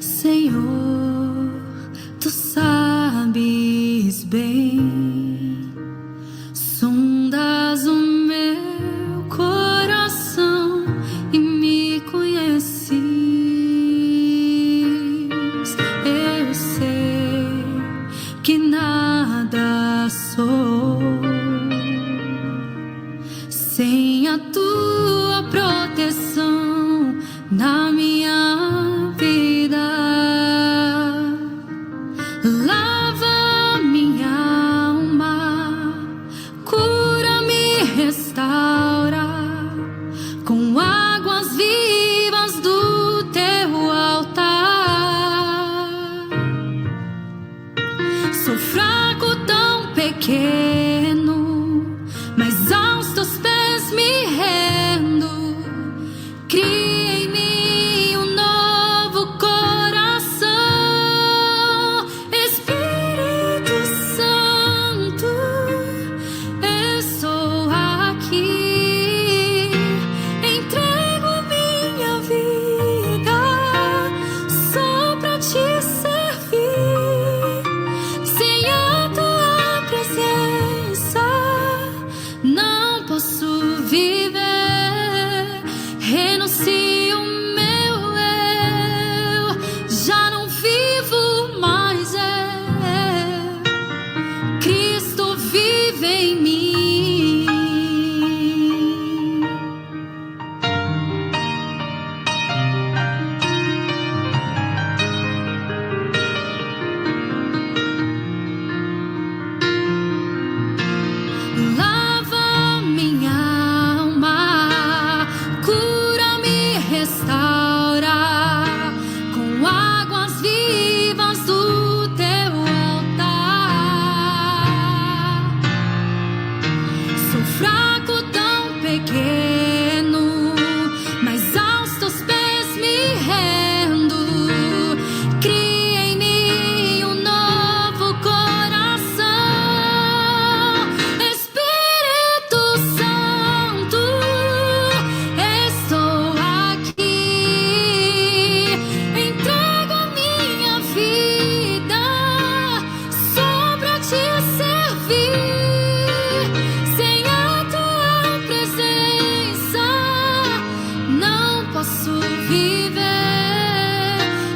Senhor, tu sabes bem, sondas o meu coração e me conheces. Eu sei que nada sou sem a tua proteção na minha vida. Lava minha alma, cura-me, restaura com águas vivas do teu altar. Sou fraco, tão pequeno, mas aos teus pés me rendo. Cria em mim um novo coração, Espírito Santo, estou aqui, entrego a minha vida só pra te servir. Sem a tua presença não posso viver. Renuncio o meu eu, já não vivo mais eu. Cristo vive em mim. Lava minha alma, cura-me, restaura com águas vivas do teu altar. Sou fraco, tão pequeno, mas aos teus pés me rendo. Cria em mim um novo coração, Espírito Santo, estou aqui, entrego a minha vida só pra te servir. Sem a tua presença não posso viver.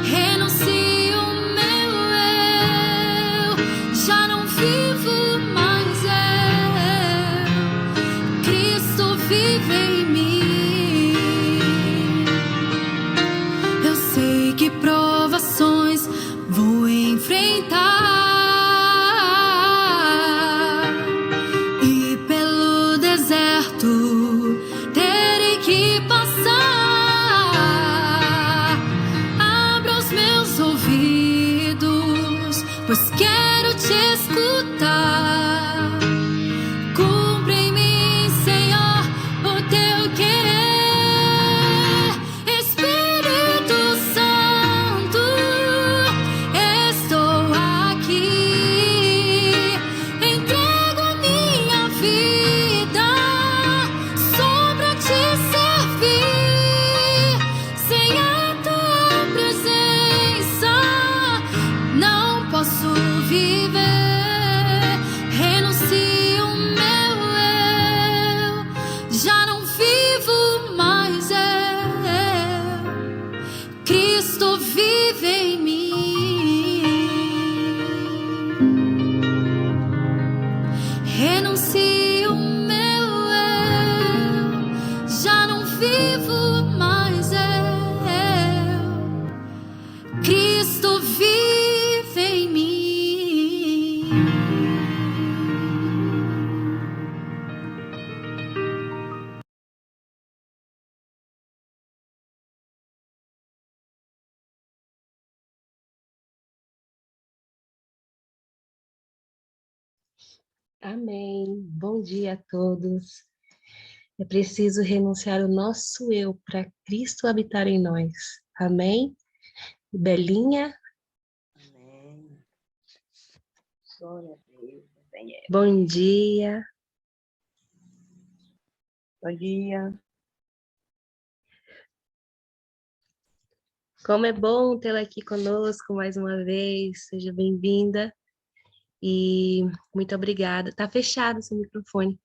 Renuncio o meu eu, já não vivo mais eu. Cristo vive em mim. Eu sei que provações vou enfrentar e pelo deserto terei que passar. Abra os meus ouvidos, pois quero te escutar. Cumpre em mim, Senhor, o teu querer. Espírito Santo, estou aqui, entrego a minha vida só pra te servir. Sem a tua presença não posso viver. Renuncio o meu eu, já não vivo mais eu. Cristo vive em mim. Renuncio o meu eu, já não vivo mais eu. Cristo vive em mim. Amém. Bom dia a todos. É preciso renunciar o nosso eu para Cristo habitar em nós. Amém? Belinha, Amém. Glória a Deus. Bem, bom dia. bom dia. Como é bom tê-la aqui conosco mais uma vez. Seja bem-vinda e muito obrigada. Tá fechado seu microfone.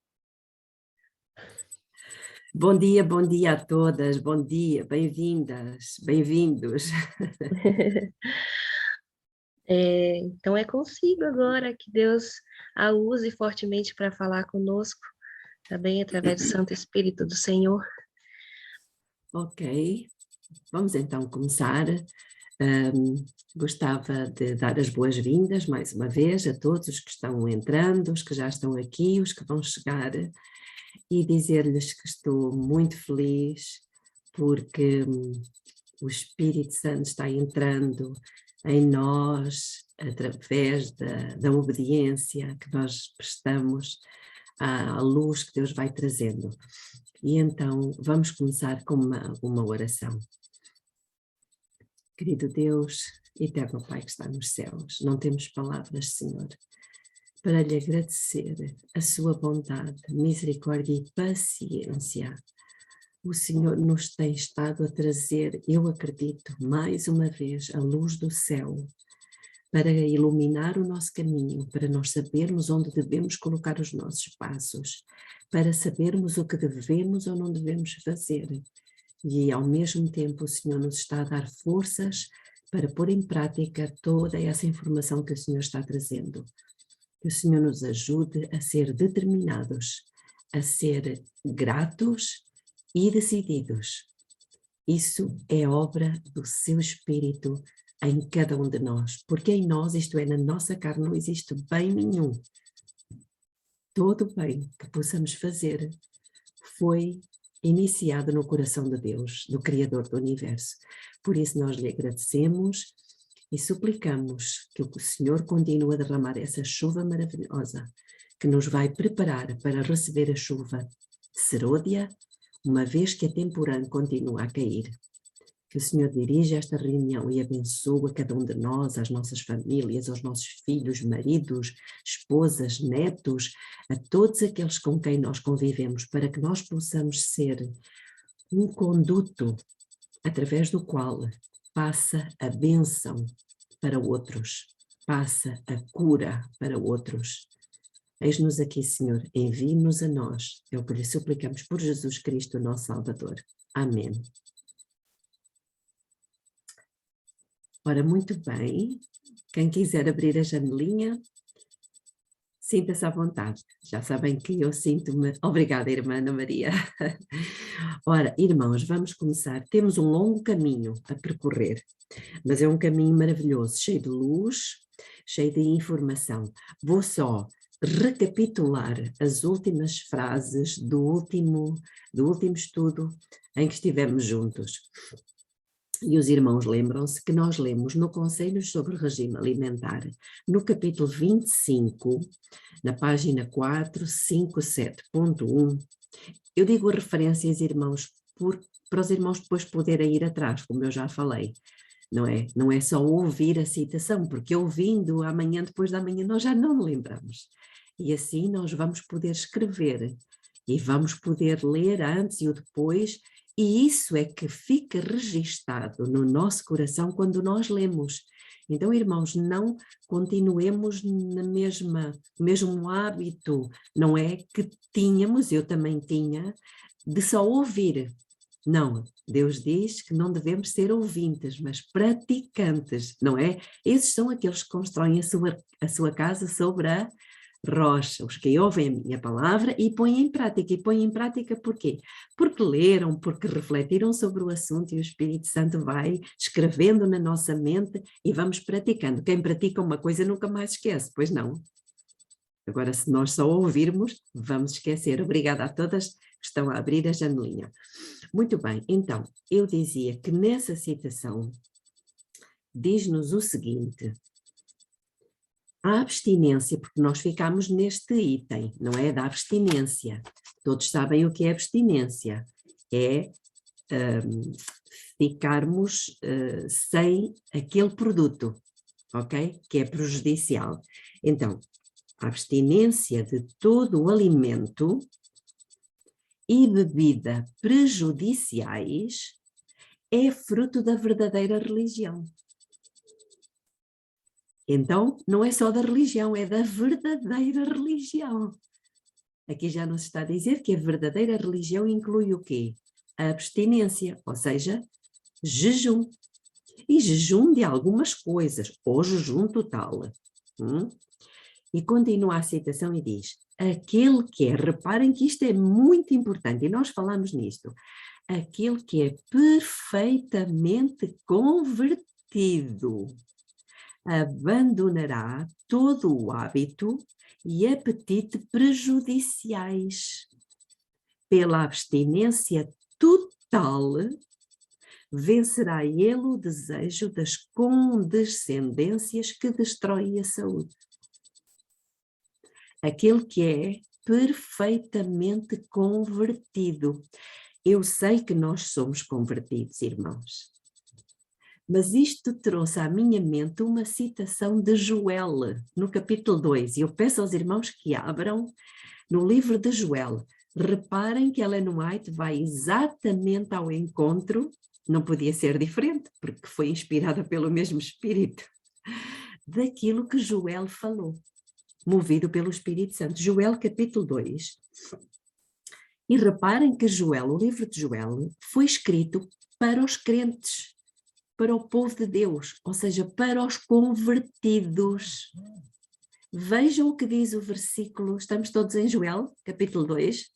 Bom dia a todas, bom dia, bem-vindas, bem-vindos. Então é consigo agora que Deus a use fortemente para falar conosco, também através do Santo Espírito do Senhor. Ok, vamos então começar. Gostava de dar as boas-vindas mais uma vez a todos os que estão entrando, os que já estão aqui, os que vão chegar, e dizer-lhes que estou muito feliz porque o Espírito Santo está entrando em nós através da obediência que nós prestamos à luz que Deus vai trazendo. E então vamos começar com uma oração. Querido Deus, eterno Pai que está nos céus, não temos palavras, Senhor, para lhe agradecer a sua bondade, misericórdia e paciência. O Senhor nos tem estado a trazer, eu acredito, mais uma vez, a luz do céu, para iluminar o nosso caminho, para nós sabermos onde devemos colocar os nossos passos, para sabermos o que devemos ou não devemos fazer. E ao mesmo tempo o Senhor nos está a dar forças para pôr em prática toda essa informação que o Senhor está trazendo. Que o Senhor nos ajude a ser determinados, a ser gratos e decididos. Isso é obra do seu Espírito em cada um de nós, porque em nós, isto é, na nossa carne, não existe bem nenhum. Todo o bem que possamos fazer foi iniciado no coração de Deus, do Criador do Universo. Por isso nós lhe agradecemos e suplicamos que o Senhor continue a derramar essa chuva maravilhosa, que nos vai preparar para receber a chuva serôdia, uma vez que a temporã continua a cair. Que o Senhor dirija esta reunião e abençoe cada um de nós, as nossas famílias, aos nossos filhos, maridos, esposas, netos, a todos aqueles com quem nós convivemos, para que nós possamos ser um conduto através do qual passa a bênção para outros, passa a cura para outros. Eis-nos aqui, Senhor, envie-nos a nós, é o que lhe suplicamos por Jesus Cristo, nosso Salvador. Amém. Ora, muito bem, quem quiser abrir a janelinha, sinta-se à vontade. Já sabem que eu sinto-me... Obrigada, irmã Ana Maria. Ora, irmãos, vamos começar. Temos um longo caminho a percorrer, mas é um caminho maravilhoso, cheio de luz, cheio de informação. Vou só recapitular as últimas frases do último estudo em que estivemos juntos. E os irmãos lembram-se que nós lemos no Conselhos sobre Regime Alimentar, no capítulo 25, na página 457.1, eu digo referências, irmãos, para os irmãos depois poderem ir atrás, como eu já falei. Não é só ouvir a citação, porque ouvindo amanhã, depois da manhã, nós já não lembramos. E assim nós vamos poder escrever e vamos poder ler antes e o depois. E isso é que fica registado no nosso coração quando nós lemos. Então, irmãos, não continuemos no mesmo hábito, não é que tínhamos, eu também tinha, de só ouvir. Não, Deus diz que não devemos ser ouvintes, mas praticantes, não é? Esses são aqueles que constroem a sua casa sobre a rocha, os que ouvem a minha palavra e põem em prática. E põem em prática por quê? Porque leram, porque refletiram sobre o assunto e o Espírito Santo vai escrevendo na nossa mente e vamos praticando. Quem pratica uma coisa nunca mais esquece, pois não? Agora, se nós só ouvirmos, vamos esquecer. Obrigada a todas que estão a abrir a janelinha. Muito bem, então, eu dizia que nessa citação diz-nos o seguinte: a abstinência, porque nós ficamos neste item, não é? Da abstinência. Todos sabem o que é abstinência. É ficarmos sem aquele produto, ok? Que é prejudicial. Então, a abstinência de todo o alimento e bebida prejudiciais é fruto da verdadeira religião. Então, não é só da religião, é da verdadeira religião. Aqui já nos está a dizer que a verdadeira religião inclui o quê? A abstinência, ou seja, jejum. E jejum de algumas coisas, ou jejum total. E continua a citação e diz, aquele que é, reparem que isto é muito importante, e nós falamos nisto, aquele que é perfeitamente convertido, abandonará todo o hábito e apetite prejudiciais. Pela abstinência total, vencerá ele o desejo das condescendências que destroem a saúde. Aquele que é perfeitamente convertido. Eu sei que nós somos convertidos, irmãos. Mas isto trouxe à minha mente uma citação de Joel, no capítulo 2. E eu peço aos irmãos que abram no livro de Joel. Reparem que Ellen White vai exatamente ao encontro, não podia ser diferente, porque foi inspirada pelo mesmo Espírito, daquilo que Joel falou, movido pelo Espírito Santo. Joel capítulo 2. E reparem que Joel, o livro de Joel, foi escrito para os crentes, para o povo de Deus, ou seja, para os convertidos. Vejam o que diz o versículo, estamos todos em Joel, capítulo 2.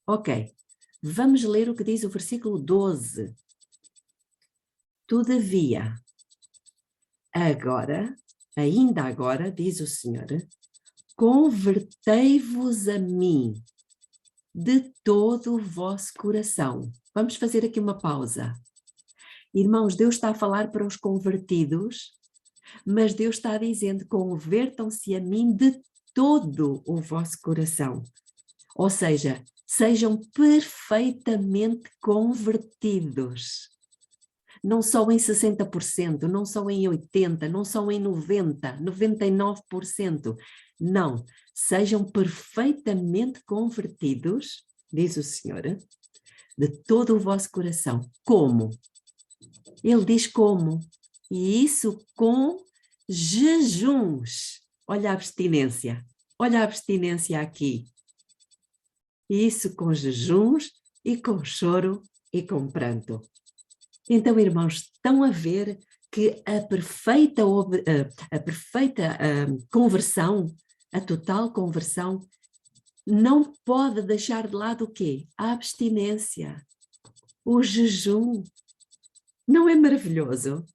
Ok, vamos ler o que diz o versículo 12. Todavia, agora, ainda agora, diz o Senhor, convertei-vos a mim de todo o vosso coração. Vamos fazer aqui uma pausa. Irmãos, Deus está a falar para os convertidos, mas Deus está dizendo, convertam-se a mim de todo o vosso coração. Ou seja, sejam perfeitamente convertidos. Não só em 60%, não só em 80%, não só em 90%, 99%. Não, sejam perfeitamente convertidos, diz o Senhor, de todo o vosso coração. Como? Ele diz como. E isso com jejuns. Olha a abstinência. Olha a abstinência aqui. Isso com jejuns e com choro e com pranto. Então, irmãos, estão a ver que a perfeita conversão, a total conversão, não pode deixar de lado o quê? A abstinência, o jejum. Não é maravilhoso?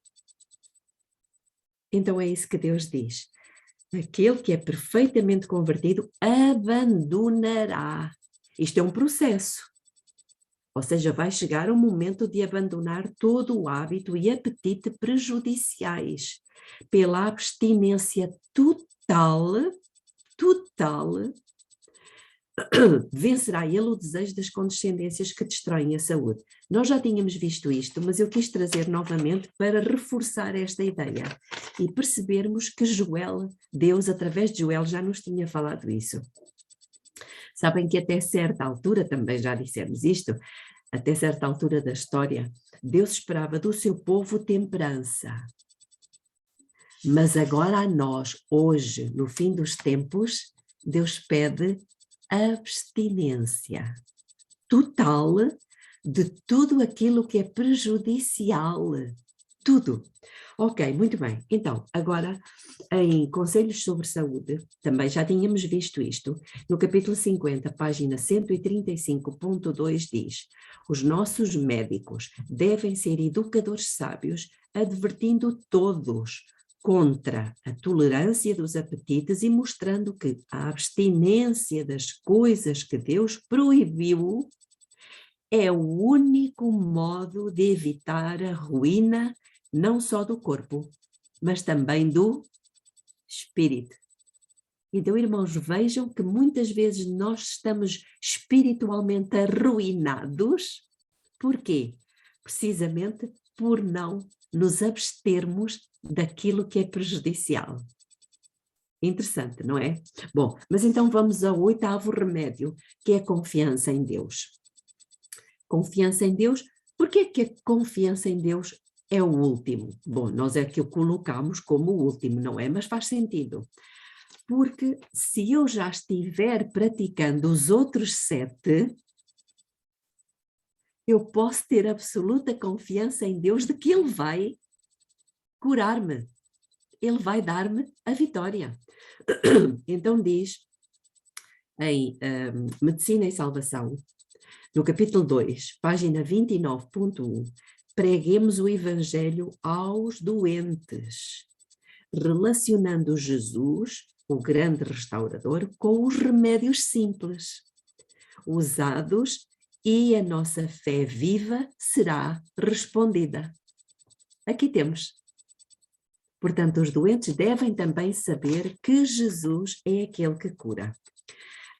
Então é isso que Deus diz. Aquele que é perfeitamente convertido abandonará. Isto é um processo. Ou seja, vai chegar o momento de abandonar todo o hábito e apetite prejudiciais pela abstinência total, vencerá ele o desejo das condescendências que destroem a saúde. Nós já tínhamos visto isto, mas eu quis trazer novamente para reforçar esta ideia e percebermos que Joel, Deus através de Joel já nos tinha falado isso. Sabem que até certa altura, também já dissemos isto, até certa altura da história, Deus esperava do seu povo temperança. Mas agora a nós, hoje, no fim dos tempos, Deus pede abstinência total de tudo aquilo que é prejudicial. Tudo. Ok, muito bem. Então, agora, em Conselhos sobre Saúde, também já tínhamos visto isto, no capítulo 50, página 135.2 diz: os nossos médicos devem ser educadores sábios, advertindo todos contra a tolerância dos apetites e mostrando que a abstinência das coisas que Deus proibiu é o único modo de evitar a ruína não só do corpo, mas também do espírito. Então, irmãos, vejam que muitas vezes nós estamos espiritualmente arruinados. Por quê? Precisamente por não nos abstermos daquilo que é prejudicial. Interessante, não é? Bom, mas então vamos ao 8º remédio, que é a confiança em Deus. Confiança em Deus. Por que é que a confiança em Deus é o último? Bom, nós é que o colocamos como o último, não é? Mas faz sentido. Porque se eu já estiver praticando os outros 7, eu posso ter absoluta confiança em Deus de que Ele vai curar-me. Ele vai dar-me a vitória. Então diz em Medicina e Salvação, no capítulo 2, página 29.1, preguemos o Evangelho aos doentes, relacionando Jesus, o grande restaurador, com os remédios simples, usados, e a nossa fé viva será respondida. Aqui temos. Portanto, os doentes devem também saber que Jesus é aquele que cura.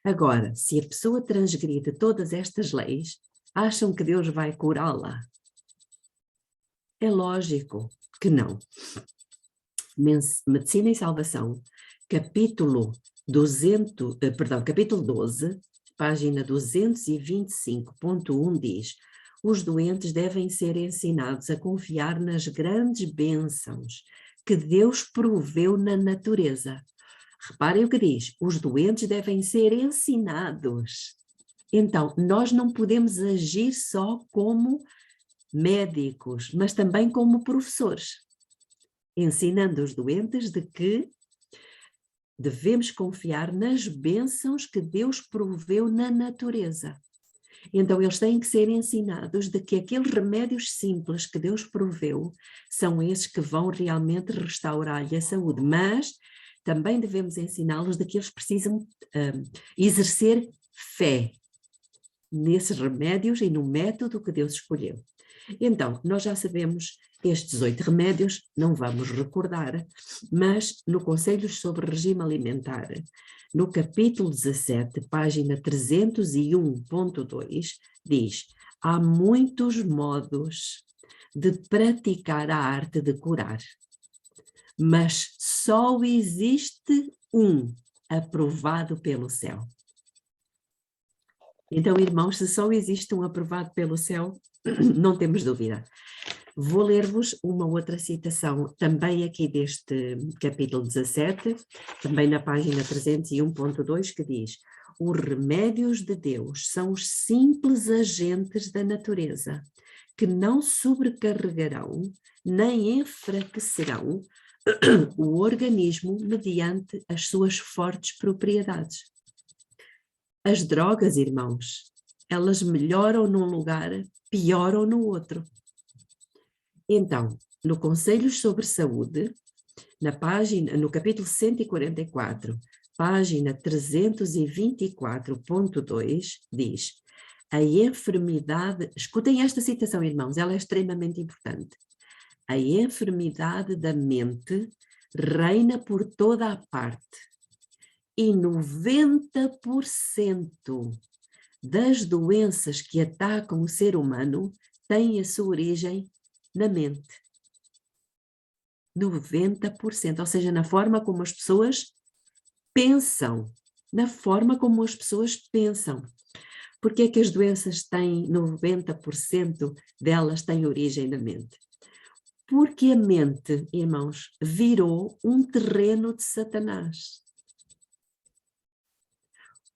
Agora, se a pessoa transgride todas estas leis, acham que Deus vai curá-la? É lógico que não. Medicina e Salvação, capítulo 12, página 225.1 diz: os doentes devem ser ensinados a confiar nas grandes bênçãos que Deus proveu na natureza. Reparem o que diz, os doentes devem ser ensinados. Então, nós não podemos agir só como médicos, mas também como professores, ensinando os doentes de que devemos confiar nas bênçãos que Deus proveu na natureza. Então, eles têm que ser ensinados de que aqueles remédios simples que Deus proveu são esses que vão realmente restaurar-lhe a saúde, mas também devemos ensiná-los de que eles precisam exercer fé nesses remédios e no método que Deus escolheu. Então, nós já sabemos estes 8 remédios, não vamos recordar, mas no Conselhos sobre Regime Alimentar, no capítulo 17, página 301.2, diz: há muitos modos de praticar a arte de curar, mas só existe um aprovado pelo céu. Então, irmãos, se só existe um aprovado pelo céu, não temos dúvida. Vou ler-vos uma outra citação, também aqui deste capítulo 17, também na página 301.2, que diz: os remédios de Deus são os simples agentes da natureza, que não sobrecarregarão nem enfraquecerão o organismo mediante as suas fortes propriedades. As drogas, irmãos, elas melhoram num lugar, pioram no outro. Então, no Conselhos sobre Saúde, no capítulo 144, página 324.2, diz: a enfermidade, escutem esta citação, irmãos, ela é extremamente importante. A enfermidade da mente reina por toda a parte e 90% das doenças que atacam o ser humano têm a sua origem na mente. 90%, ou seja, na forma como as pessoas pensam. Na forma como as pessoas pensam. Por que é que as doenças têm, 90% delas têm origem na mente? Porque a mente, irmãos, virou um terreno de Satanás.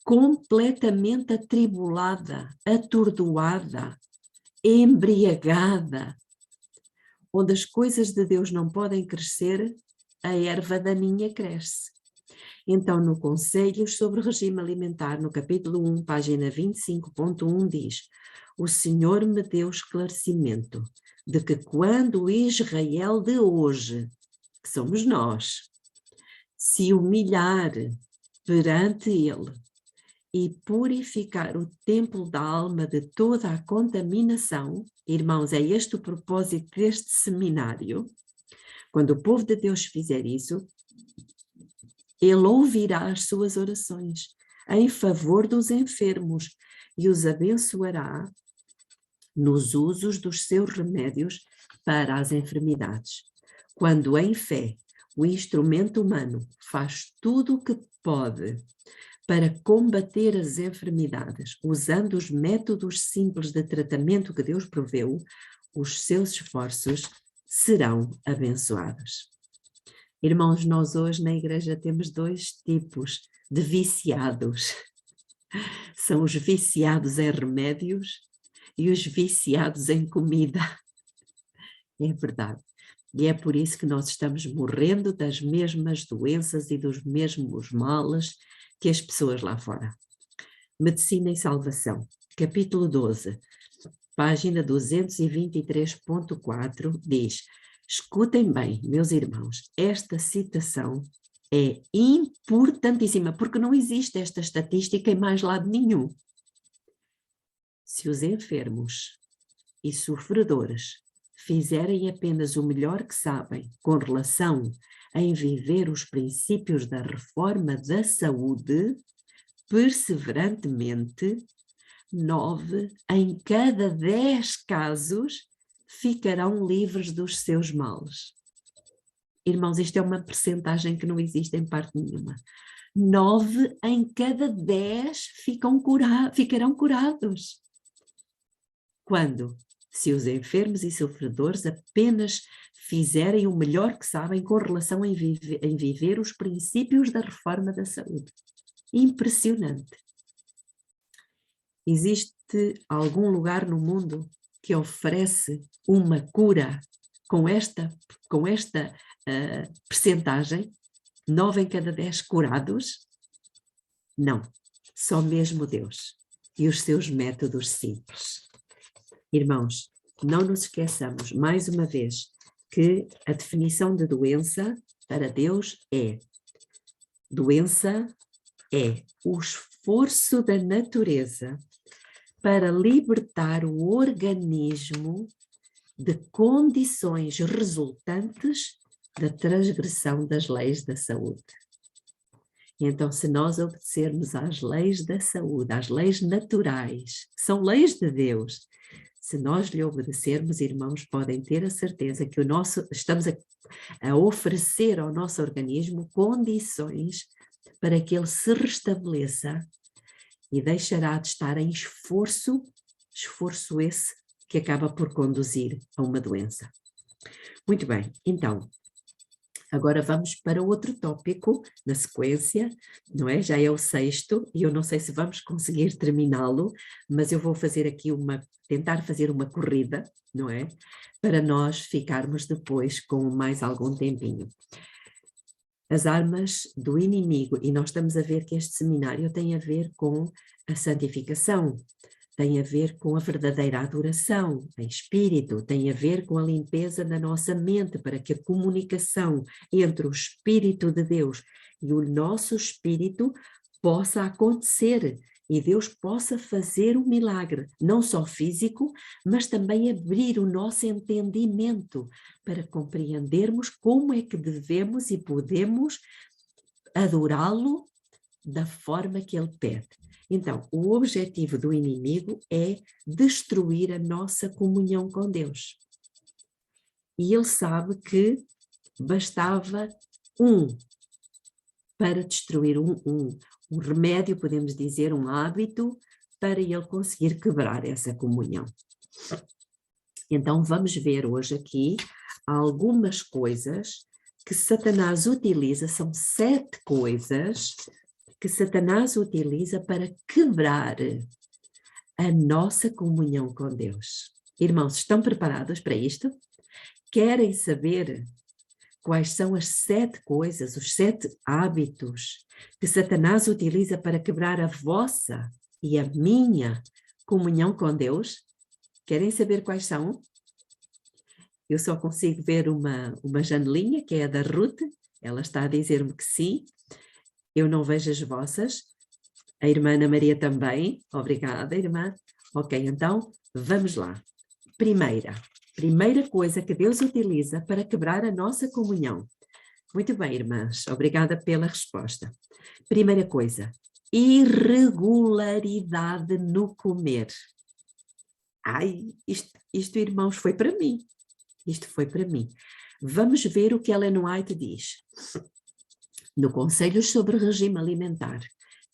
Completamente atribulada, atordoada, embriagada, onde as coisas de Deus não podem crescer, a erva daninha cresce. Então, no Conselhos sobre Regime Alimentar, no capítulo 1, página 25.1, diz: o Senhor me deu esclarecimento de que quando o Israel de hoje, que somos nós, se humilhar perante Ele e purificar o templo da alma de toda a contaminação, irmãos, é este o propósito deste seminário. Quando o povo de Deus fizer isso, Ele ouvirá as suas orações em favor dos enfermos e os abençoará nos usos dos seus remédios para as enfermidades. Quando em fé o instrumento humano faz tudo o que pode para combater as enfermidades, usando os métodos simples de tratamento que Deus proveu, os seus esforços serão abençoados. Irmãos, nós hoje na igreja temos 2 tipos de viciados. São os viciados em remédios e os viciados em comida. É verdade. E é por isso que nós estamos morrendo das mesmas doenças e dos mesmos males que as pessoas lá fora. Medicina e Salvação, capítulo 12, página 223.4, diz: escutem bem, meus irmãos, esta citação é importantíssima, porque não existe esta estatística em mais lado nenhum. Se os enfermos e sofredores fizerem apenas o melhor que sabem com relação em viver os princípios da reforma da saúde, perseverantemente, 9 em cada 10 casos ficarão livres dos seus males. Irmãos, isto é uma percentagem que não existe em parte nenhuma. 9 em cada 10 ficarão curados. Quando? Se os enfermos e sofredores apenas fizerem o melhor que sabem com relação em viver os princípios da reforma da saúde. Impressionante. Existe algum lugar no mundo que oferece uma cura com esta percentagem? 9 em cada 10 curados? Não, só mesmo Deus e os seus métodos simples. Irmãos, não nos esqueçamos, mais uma vez, que a definição de doença para Deus é: doença é o esforço da natureza para libertar o organismo de condições resultantes da transgressão das leis da saúde. Então, se nós obedecermos às leis da saúde, às leis naturais, que são leis de Deus, se nós lhe obedecermos, irmãos, podem ter a certeza que estamos a oferecer ao nosso organismo condições para que ele se restabeleça e deixará de estar em esforço esse que acaba por conduzir a uma doença. Muito bem, então, agora vamos para outro tópico na sequência, não é? Já é o 6º e eu não sei se vamos conseguir terminá-lo, mas eu vou fazer aqui tentar fazer uma corrida, não é? Para nós ficarmos depois com mais algum tempinho. As armas do inimigo, e nós estamos a ver que este seminário tem a ver com a santificação, tem a ver com a verdadeira adoração em espírito, tem a ver com a limpeza da nossa mente, para que a comunicação entre o Espírito de Deus e o nosso espírito possa acontecer e Deus possa fazer um milagre, não só físico, mas também abrir o nosso entendimento para compreendermos como é que devemos e podemos adorá-lo da forma que ele pede. Então, o objetivo do inimigo é destruir a nossa comunhão com Deus. E ele sabe que bastava para destruir um remédio, podemos dizer, um hábito, para ele conseguir quebrar essa comunhão. Então, vamos ver hoje aqui algumas coisas que Satanás utiliza, são 7 coisas que Satanás utiliza para quebrar a nossa comunhão com Deus. Irmãos, estão preparados para isto? Querem saber quais são as 7 coisas, os 7 hábitos que Satanás utiliza para quebrar a vossa e a minha comunhão com Deus? Querem saber quais são? Eu só consigo ver uma janelinha, que é a da Ruth, ela está a dizer-me que sim. Eu não vejo as vossas. A irmã Ana Maria também. Obrigada, irmã. Ok, então, vamos lá. Primeira coisa que Deus utiliza para quebrar a nossa comunhão. Muito bem, irmãs. Obrigada pela resposta. Primeira coisa, irregularidade no comer. Isto, irmãos, foi para mim. Isto foi para mim. Vamos ver o que Ellen White diz. No Conselhos sobre Regime Alimentar,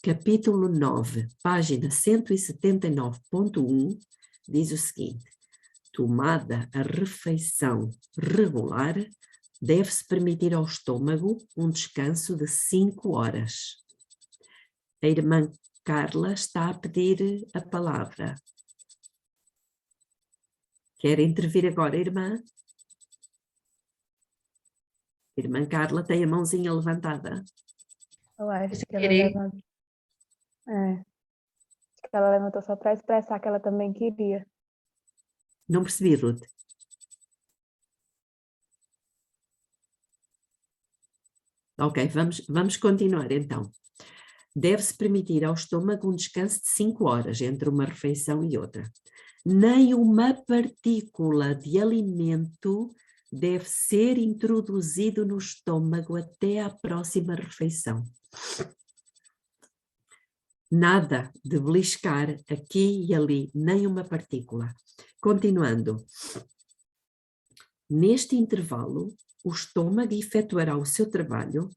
capítulo 9, página 179.1, diz o seguinte: tomada a refeição regular, deve-se permitir ao estômago um descanso de 5 horas. A irmã Carla está a pedir a palavra. Quer intervir agora, irmã? Irmã Carla tem a mãozinha levantada. Eu acho que ela Querer. levantou. Acho que ela levantou só para expressar que ela também queria. Não percebi, Ruth. Ok, vamos continuar então. Deve-se permitir ao estômago um descanso de 5 horas entre uma refeição e outra. Nem uma partícula de alimento deve ser introduzido no estômago até à próxima refeição. Nada de beliscar aqui e ali, nem uma partícula. Continuando. Neste intervalo, o estômago efetuará o seu trabalho,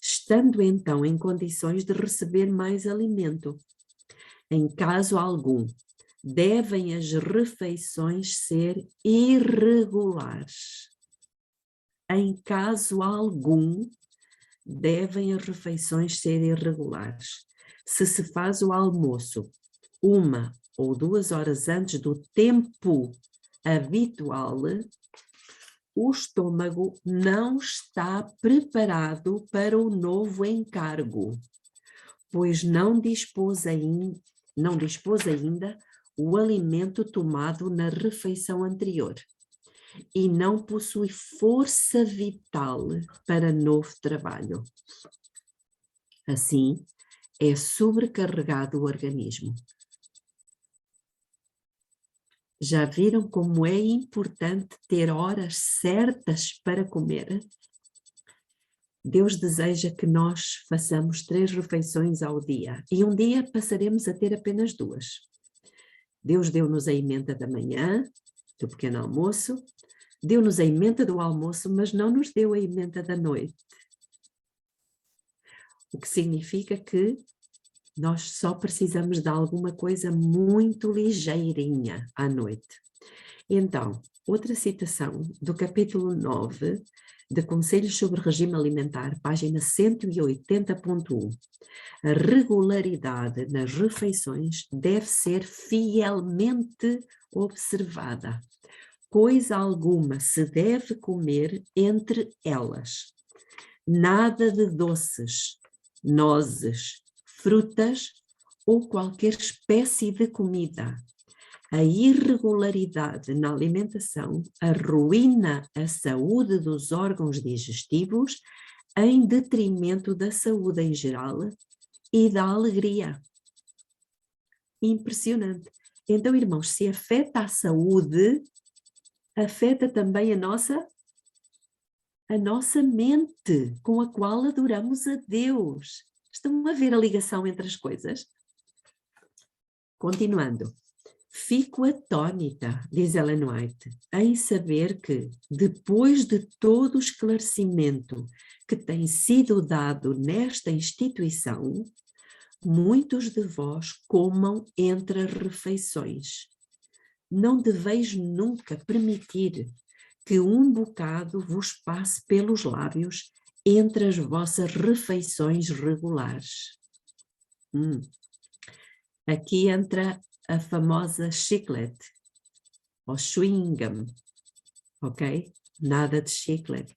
estando então em condições de receber mais alimento. Em caso algum, devem as refeições ser irregulares. Em caso algum, devem as refeições ser irregulares. Se se faz o almoço 1 ou 2 horas antes do tempo habitual, o estômago não está preparado para o novo encargo, pois não dispôs ainda o alimento tomado na refeição anterior e não possui força vital para novo trabalho. Assim, é sobrecarregado o organismo. Já viram como é importante ter horas certas para comer? Deus deseja que nós façamos 3 refeições ao dia e um dia passaremos a ter apenas 2. Deus deu-nos a emenda da manhã, do pequeno almoço, deu-nos a emenda do almoço, mas não nos deu a emenda da noite. O que significa que nós só precisamos de alguma coisa muito ligeirinha à noite. Então, outra citação do capítulo 9 de Conselhos sobre Regime Alimentar, página 180.1. A regularidade nas refeições deve ser fielmente observada. Coisa alguma se deve comer entre elas. Nada de doces, nozes, frutas ou qualquer espécie de comida. A irregularidade na alimentação arruína a saúde dos órgãos digestivos em detrimento da saúde em geral e da alegria. Impressionante. Então, irmãos, se afeta a saúde, afeta também a nossa mente com a qual adoramos a Deus. Estão a ver a ligação entre as coisas? Continuando. Fico atônita, diz Ellen White, em saber que, depois de todo o esclarecimento que tem sido dado nesta instituição, muitos de vós comam entre as refeições. Não deveis nunca permitir que um bocado vos passe pelos lábios entre as vossas refeições regulares. Aqui entra a famosa chiclete, ou chewing gum, ok? Nada de chiclete.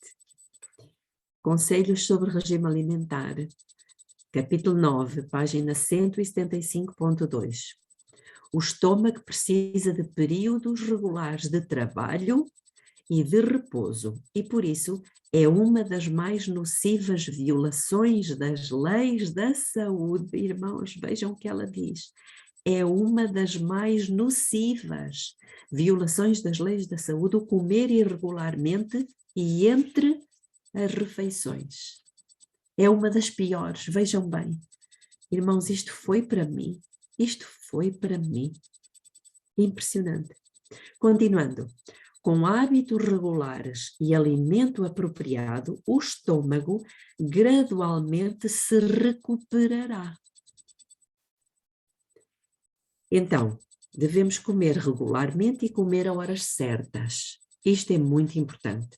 Conselhos sobre regime alimentar, capítulo 9, página 175.2. O estômago precisa de períodos regulares de trabalho e de repouso, e por isso é uma das mais nocivas violações das leis da saúde. Irmãos, vejam o que ela diz. É uma das mais nocivas violações das leis da saúde o comer irregularmente e entre as refeições. É uma das piores, vejam bem. Irmãos, isto foi para mim. Isto foi para mim. Impressionante. Continuando. Com hábitos regulares e alimento apropriado, o estômago gradualmente se recuperará. Então, devemos comer regularmente e comer a horas certas. Isto é muito importante.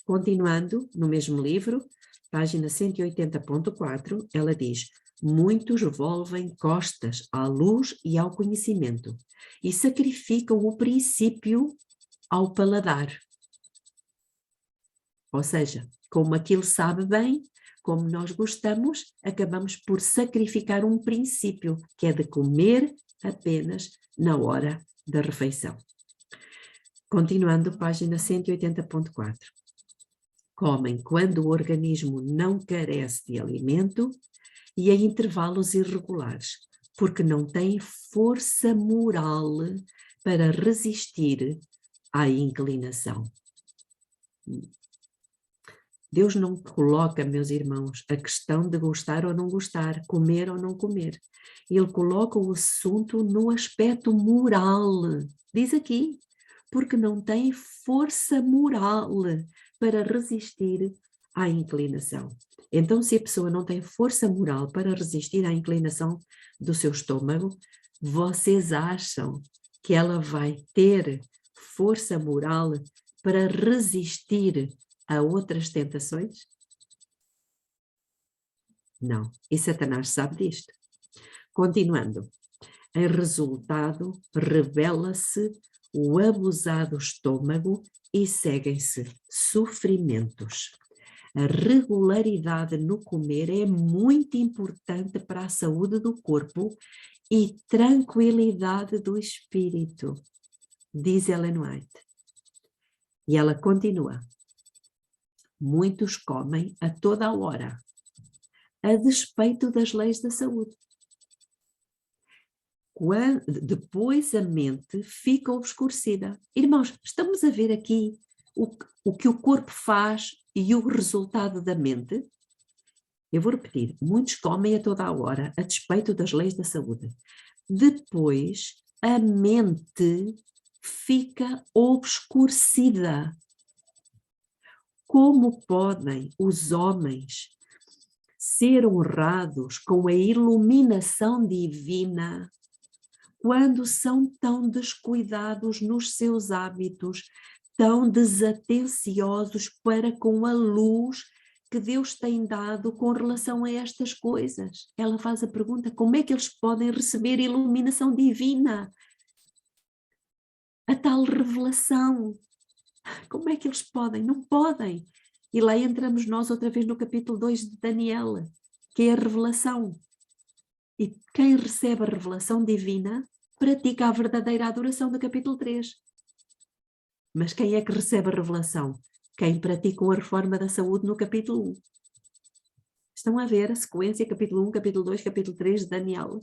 Continuando, no mesmo livro, página 180.4, ela diz: muitos volvem costas à luz e ao conhecimento e sacrificam o princípio ao paladar. Ou seja, como aquilo sabe bem, como nós gostamos, acabamos por sacrificar um princípio, que é de comer apenas na hora da refeição. Continuando, página 180.4. Comem quando o organismo não carece de alimento e em intervalos irregulares, porque não têm força moral para resistir à inclinação. Deus não coloca, meus irmãos, a questão de gostar ou não gostar, comer ou não comer. Ele coloca o assunto no aspecto moral. Diz aqui, porque não tem força moral para resistir à inclinação. Então, se a pessoa não tem força moral para resistir à inclinação do seu estômago, vocês acham que ela vai ter força moral para resistir a outras tentações? Não, e Satanás sabe disto. Continuando, em resultado, revela-se o abusado estômago e seguem-se sofrimentos. A regularidade no comer é muito importante para a saúde do corpo e tranquilidade do espírito, diz Ellen White. E ela continua: muitos comem a toda a hora, a despeito das leis da saúde. Depois a mente fica obscurecida. Irmãos, estamos a ver aqui o que o corpo faz e o resultado da mente? Eu vou repetir: muitos comem a toda a hora, a despeito das leis da saúde. Depois a mente fica obscurecida. Como podem os homens ser honrados com a iluminação divina quando são tão descuidados nos seus hábitos, tão desatenciosos para com a luz que Deus tem dado com relação a estas coisas? Ela faz a pergunta: como é que eles podem receber iluminação divina? A tal revelação. Como é que eles podem? Não podem. E lá entramos nós outra vez no capítulo 2 de Daniel, que é a revelação. E quem recebe a revelação divina pratica a verdadeira adoração do capítulo 3. Mas quem é que recebe a revelação? Quem pratica a reforma da saúde no capítulo 1. Estão a ver a sequência, capítulo 1, capítulo 2, capítulo 3 de Daniel.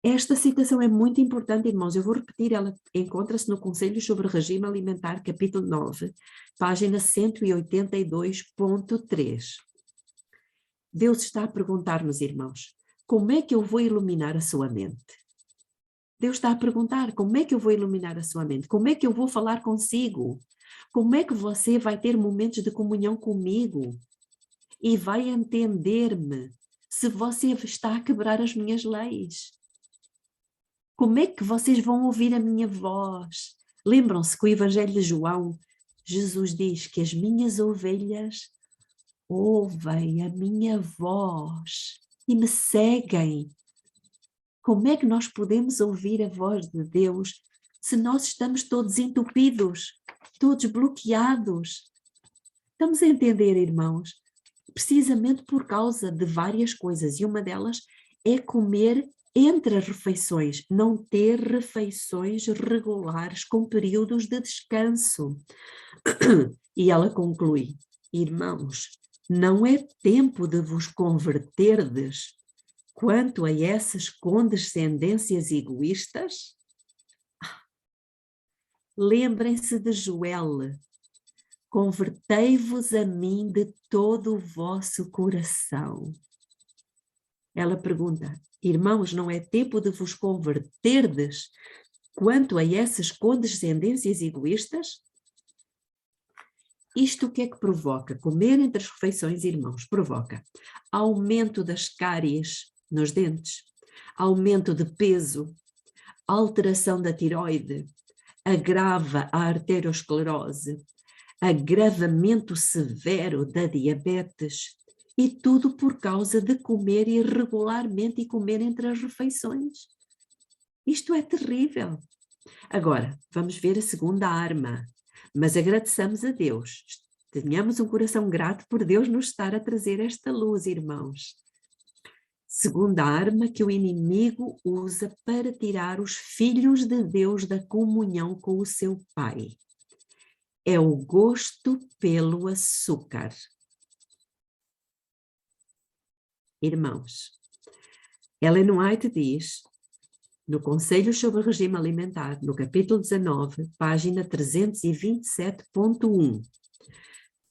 Esta citação é muito importante, irmãos. Eu vou repetir, ela encontra-se no Conselho sobre Regime Alimentar, capítulo 9, página 182.3. Deus está a perguntar-nos, irmãos, como é que eu vou iluminar a sua mente? Deus está a perguntar, como é que eu vou iluminar a sua mente? Como é que eu vou falar consigo? Como é que você vai ter momentos de comunhão comigo? E vai entender-me se você está a quebrar as minhas leis? Como é que vocês vão ouvir a minha voz? Lembram-se que o Evangelho de João, Jesus diz que as minhas ovelhas ouvem a minha voz e me seguem. Como é que nós podemos ouvir a voz de Deus se nós estamos todos entupidos, todos bloqueados? Estamos a entender, irmãos? Precisamente por causa de várias coisas, e uma delas é comer entre as refeições, não ter refeições regulares com períodos de descanso. E ela conclui: irmãos, não é tempo de vos converterdes quanto a essas condescendências egoístas? Lembrem-se de Joel: convertei-vos a mim de todo o vosso coração. Ela pergunta: irmãos, não é tempo de vos converterdes quanto a essas condescendências egoístas? Isto o que é que provoca? Comer entre as refeições, irmãos, provoca aumento das cáries nos dentes, aumento de peso, alteração da tireoide, agrava a arteriosclerose, agravamento severo da diabetes, e tudo por causa de comer irregularmente e comer entre as refeições. Isto é terrível. Agora, vamos ver a segunda arma, mas agradeçamos a Deus. Tenhamos um coração grato por Deus nos estar a trazer esta luz, irmãos. Segunda arma que o inimigo usa para tirar os filhos de Deus da comunhão com o seu Pai. É o gosto pelo açúcar. Irmãos, Ellen White diz, no Conselho sobre o Regime Alimentar, no capítulo 19, página 327.1,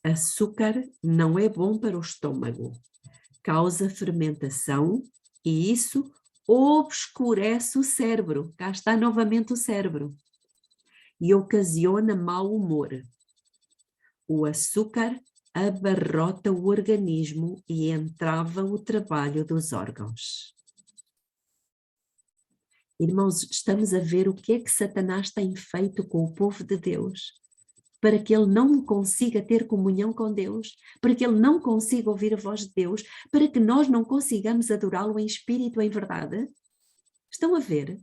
açúcar não é bom para o estômago, causa fermentação e isso obscurece o cérebro, cá está novamente o cérebro, e ocasiona mau humor. O açúcar abarrota o organismo e entrava o trabalho dos órgãos. Irmãos, estamos a ver o que é que Satanás tem feito com o povo de Deus, para que ele não consiga ter comunhão com Deus, para que ele não consiga ouvir a voz de Deus, para que nós não consigamos adorá-lo em espírito, em verdade. Estão a ver?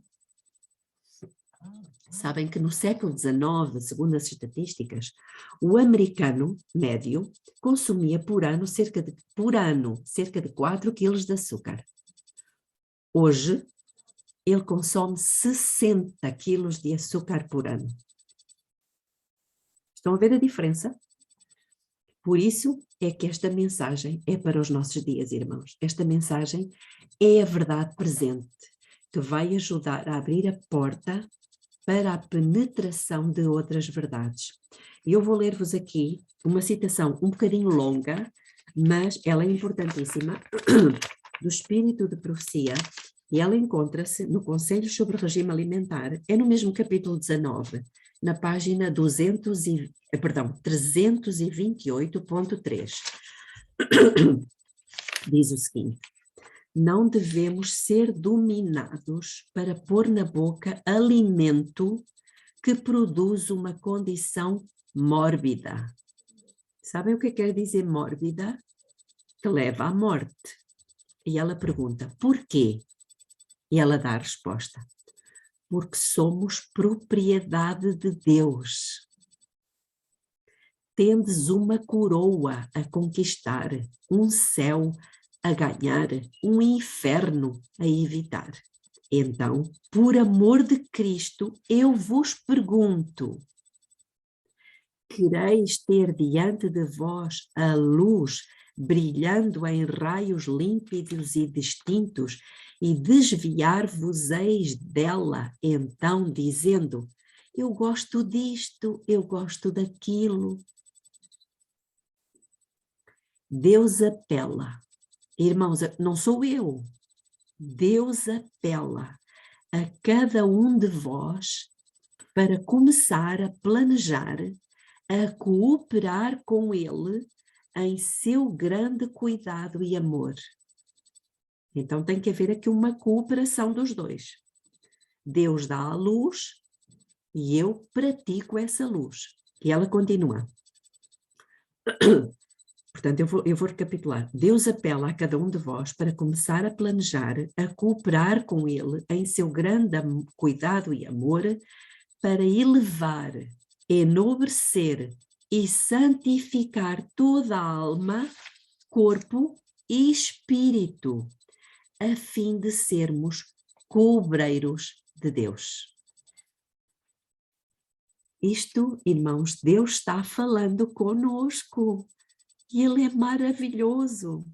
Sabem que no século XIX, segundo as estatísticas, o americano médio consumia por ano cerca de 4 quilos de açúcar. Hoje, ele consome 60 quilos de açúcar por ano. Estão a ver a diferença? Por isso é que esta mensagem é para os nossos dias, irmãos. Esta mensagem é a verdade presente, que vai ajudar a abrir a porta para a penetração de outras verdades. Eu vou ler-vos aqui uma citação um bocadinho longa, mas ela é importantíssima, do Espírito de Profecia, e ela encontra-se no Conselho sobre o Regime Alimentar, é no mesmo capítulo 19, na página 328.3. Diz o seguinte: não devemos ser dominados para pôr na boca alimento que produz uma condição mórbida. Sabem o que quer dizer mórbida? Que leva à morte. E ela pergunta, por quê? E ela dá a resposta. Porque somos propriedade de Deus. Tendes uma coroa a conquistar, um céu a ganhar, um inferno a evitar. Então, por amor de Cristo, eu vos pergunto, quereis ter diante de vós a luz brilhando em raios límpidos e distintos e desviar-vos-eis dela, então, dizendo, eu gosto disto, eu gosto daquilo. Deus apela. Irmãos, não sou eu. Deus apela a cada um de vós para começar a planejar, a cooperar com Ele em seu grande cuidado e amor. Então tem que haver aqui uma cooperação dos dois. Deus dá a luz e eu pratico essa luz. E ela continua. Portanto, eu vou recapitular. Deus apela a cada um de vós para começar a planejar, a cooperar com Ele em seu grande cuidado e amor, para elevar, enobrecer e santificar toda a alma, corpo e espírito, a fim de sermos cobreiros de Deus. Isto, irmãos, Deus está falando conosco. E Ele é maravilhoso.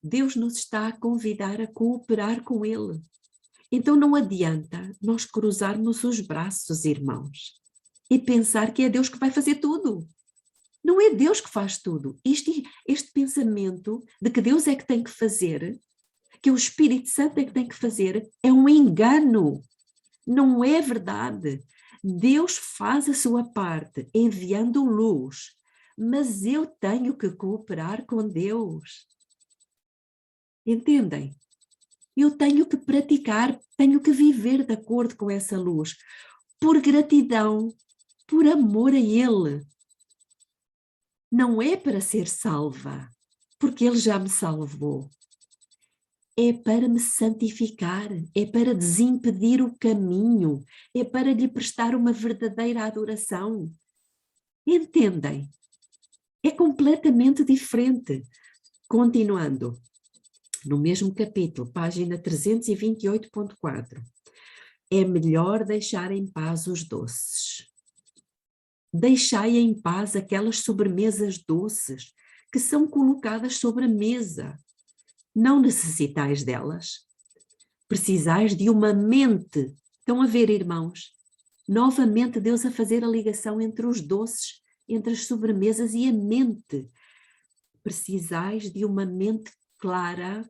Deus nos está a convidar a cooperar com Ele. Então não adianta nós cruzarmos os braços, irmãos, e pensar que é Deus que vai fazer tudo. Não é Deus que faz tudo. Este pensamento de que Deus é que tem que fazer, que o Espírito Santo é que tem que fazer, é um engano. Não é verdade. Deus faz a sua parte, enviando luz. Mas eu tenho que cooperar com Deus. Entendem? Eu tenho que praticar, tenho que viver de acordo com essa luz, por gratidão, por amor a Ele. Não é para ser salva, porque Ele já me salvou. É para me santificar, é para desimpedir o caminho, é para lhe prestar uma verdadeira adoração. Entendem? É completamente diferente. Continuando, no mesmo capítulo, página 328.4. É melhor deixar em paz os doces. Deixai em paz aquelas sobremesas doces que são colocadas sobre a mesa. Não necessitais delas. Precisais de uma mente. Estão a ver, irmãos? Novamente Deus a fazer a ligação entre os doces, entre as sobremesas e a mente. Precisais de uma mente clara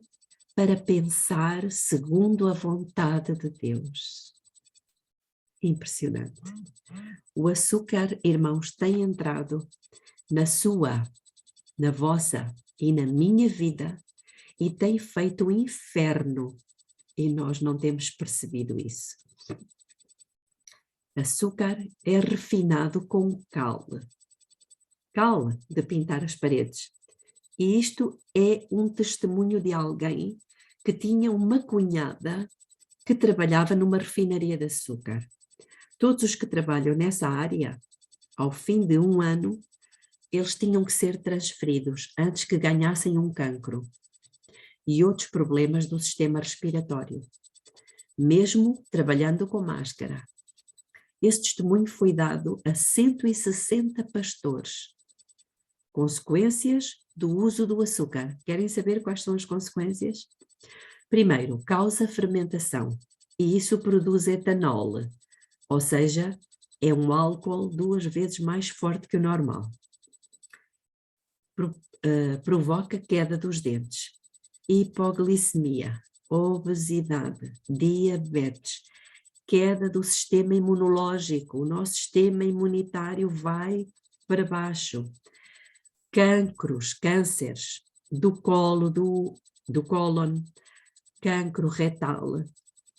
para pensar segundo a vontade de Deus. Impressionante. O açúcar, irmãos, tem entrado na vossa e na minha vida e tem feito um inferno e nós não temos percebido isso. Açúcar é refinado com cal de pintar as paredes. E isto é um testemunho de alguém que tinha uma cunhada que trabalhava numa refinaria de açúcar. Todos os que trabalham nessa área, ao fim de 1 ano, eles tinham que ser transferidos antes que ganhassem um cancro e outros problemas do sistema respiratório, mesmo trabalhando com máscara. Esse testemunho foi dado a 160 pastores. Consequências do uso do açúcar. Querem saber quais são as consequências? Primeiro, causa fermentação e isso produz etanol, ou seja, é um álcool 2 vezes mais forte que o normal. Provoca queda dos dentes, hipoglicemia, obesidade, diabetes, queda do sistema imunológico, o nosso sistema imunitário vai para baixo. Cânceres do colo, do cólon, cancro retal,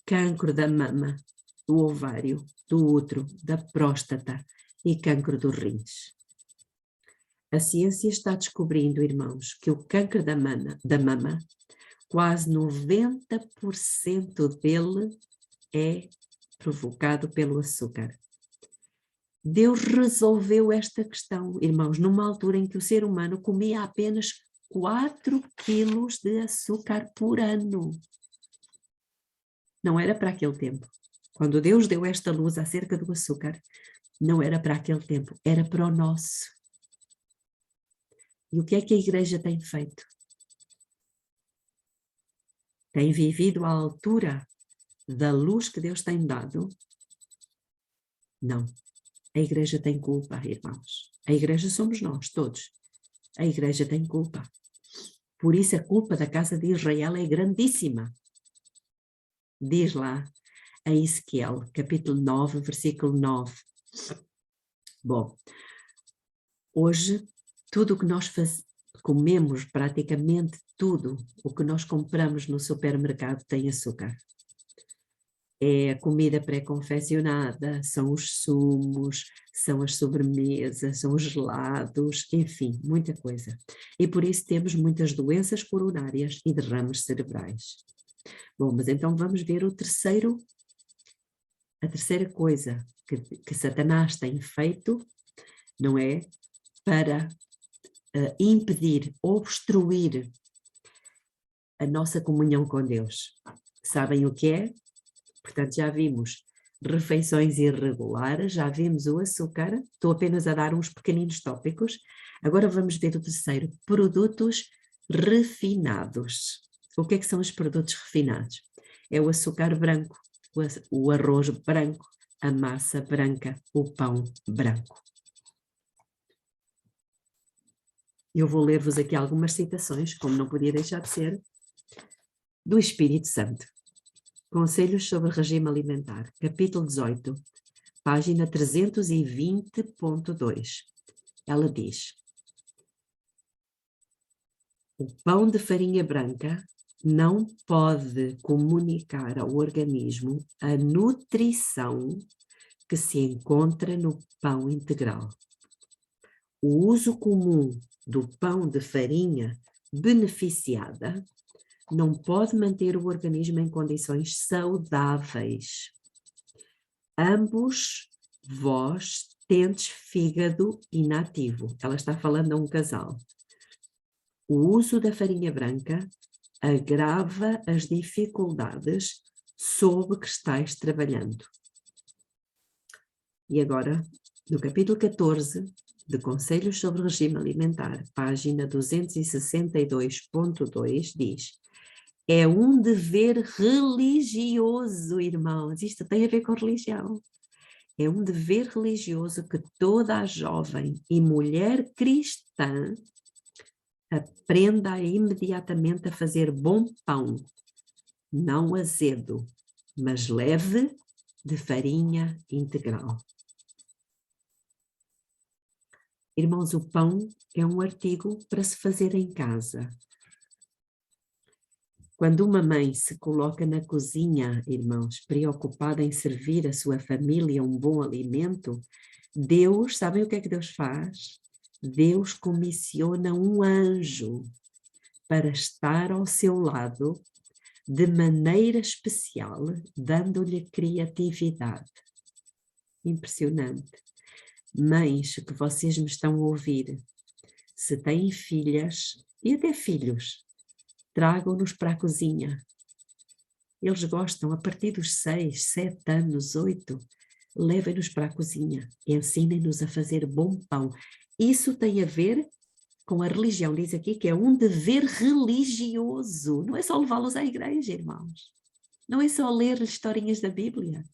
cancro da mama, do ovário, do útero, da próstata e cancro dos rins. A ciência está descobrindo, irmãos, que o cancro da mama, quase 90% dele é provocado pelo açúcar. Deus resolveu esta questão, irmãos, numa altura em que o ser humano comia apenas 4 quilos de açúcar por ano. Não era para aquele tempo. Quando Deus deu esta luz acerca do açúcar, não era para aquele tempo, era para o nosso. E o que é que a igreja tem feito? Tem vivido à altura da luz que Deus tem dado? Não. A igreja tem culpa, irmãos. A igreja somos nós, todos. A igreja tem culpa. Por isso a culpa da casa de Israel é grandíssima. Diz lá em Ezequiel, capítulo 9, versículo 9. Bom, hoje tudo o que nós comemos, praticamente tudo o que nós compramos no supermercado tem açúcar. É a comida pré-confeccionada, são os sumos, são as sobremesas, são os gelados, enfim, muita coisa. E por isso temos muitas doenças coronárias e derrames cerebrais. Bom, mas então vamos ver a terceira coisa que Satanás tem feito, não é? Para impedir, obstruir a nossa comunhão com Deus. Sabem o que é? Portanto, já vimos refeições irregulares, já vimos o açúcar, estou apenas a dar uns pequeninos tópicos. Agora vamos ver o terceiro, produtos refinados. O que é que são os produtos refinados? É o açúcar branco, o arroz branco, a massa branca, o pão branco. Eu vou ler-vos aqui algumas citações, como não podia deixar de ser, do Espírito Santo. Conselhos sobre regime alimentar, capítulo 18, página 320.2. Ela diz: o pão de farinha branca não pode comunicar ao organismo a nutrição que se encontra no pão integral. O uso comum do pão de farinha beneficiada não pode manter o organismo em condições saudáveis. Ambos vós tendes fígado inativo. Ela está falando a um casal. O uso da farinha branca agrava as dificuldades sob que estáis trabalhando. E agora, no capítulo 14 de Conselhos sobre Regime Alimentar, página 262.2, diz: é um dever religioso, irmãos. Isto tem a ver com religião. É um dever religioso que toda a jovem e mulher cristã aprenda imediatamente a fazer bom pão, não azedo, mas leve, de farinha integral. Irmãos, o pão é um artigo para se fazer em casa. Quando uma mãe se coloca na cozinha, irmãos, preocupada em servir a sua família um bom alimento, Deus, sabem o que é que Deus faz? Deus comissiona um anjo para estar ao seu lado de maneira especial, dando-lhe criatividade. Impressionante. Mães que vocês me estão a ouvir, se têm filhas e até filhos, tragam-nos para a cozinha. Eles gostam, a partir dos 6, 7 anos, 8, levem-nos para a cozinha, ensinem-nos a fazer bom pão. Isso tem a ver com a religião, diz aqui que é um dever religioso, não é só levá-los à igreja, irmãos. Não é só ler historinhas da Bíblia.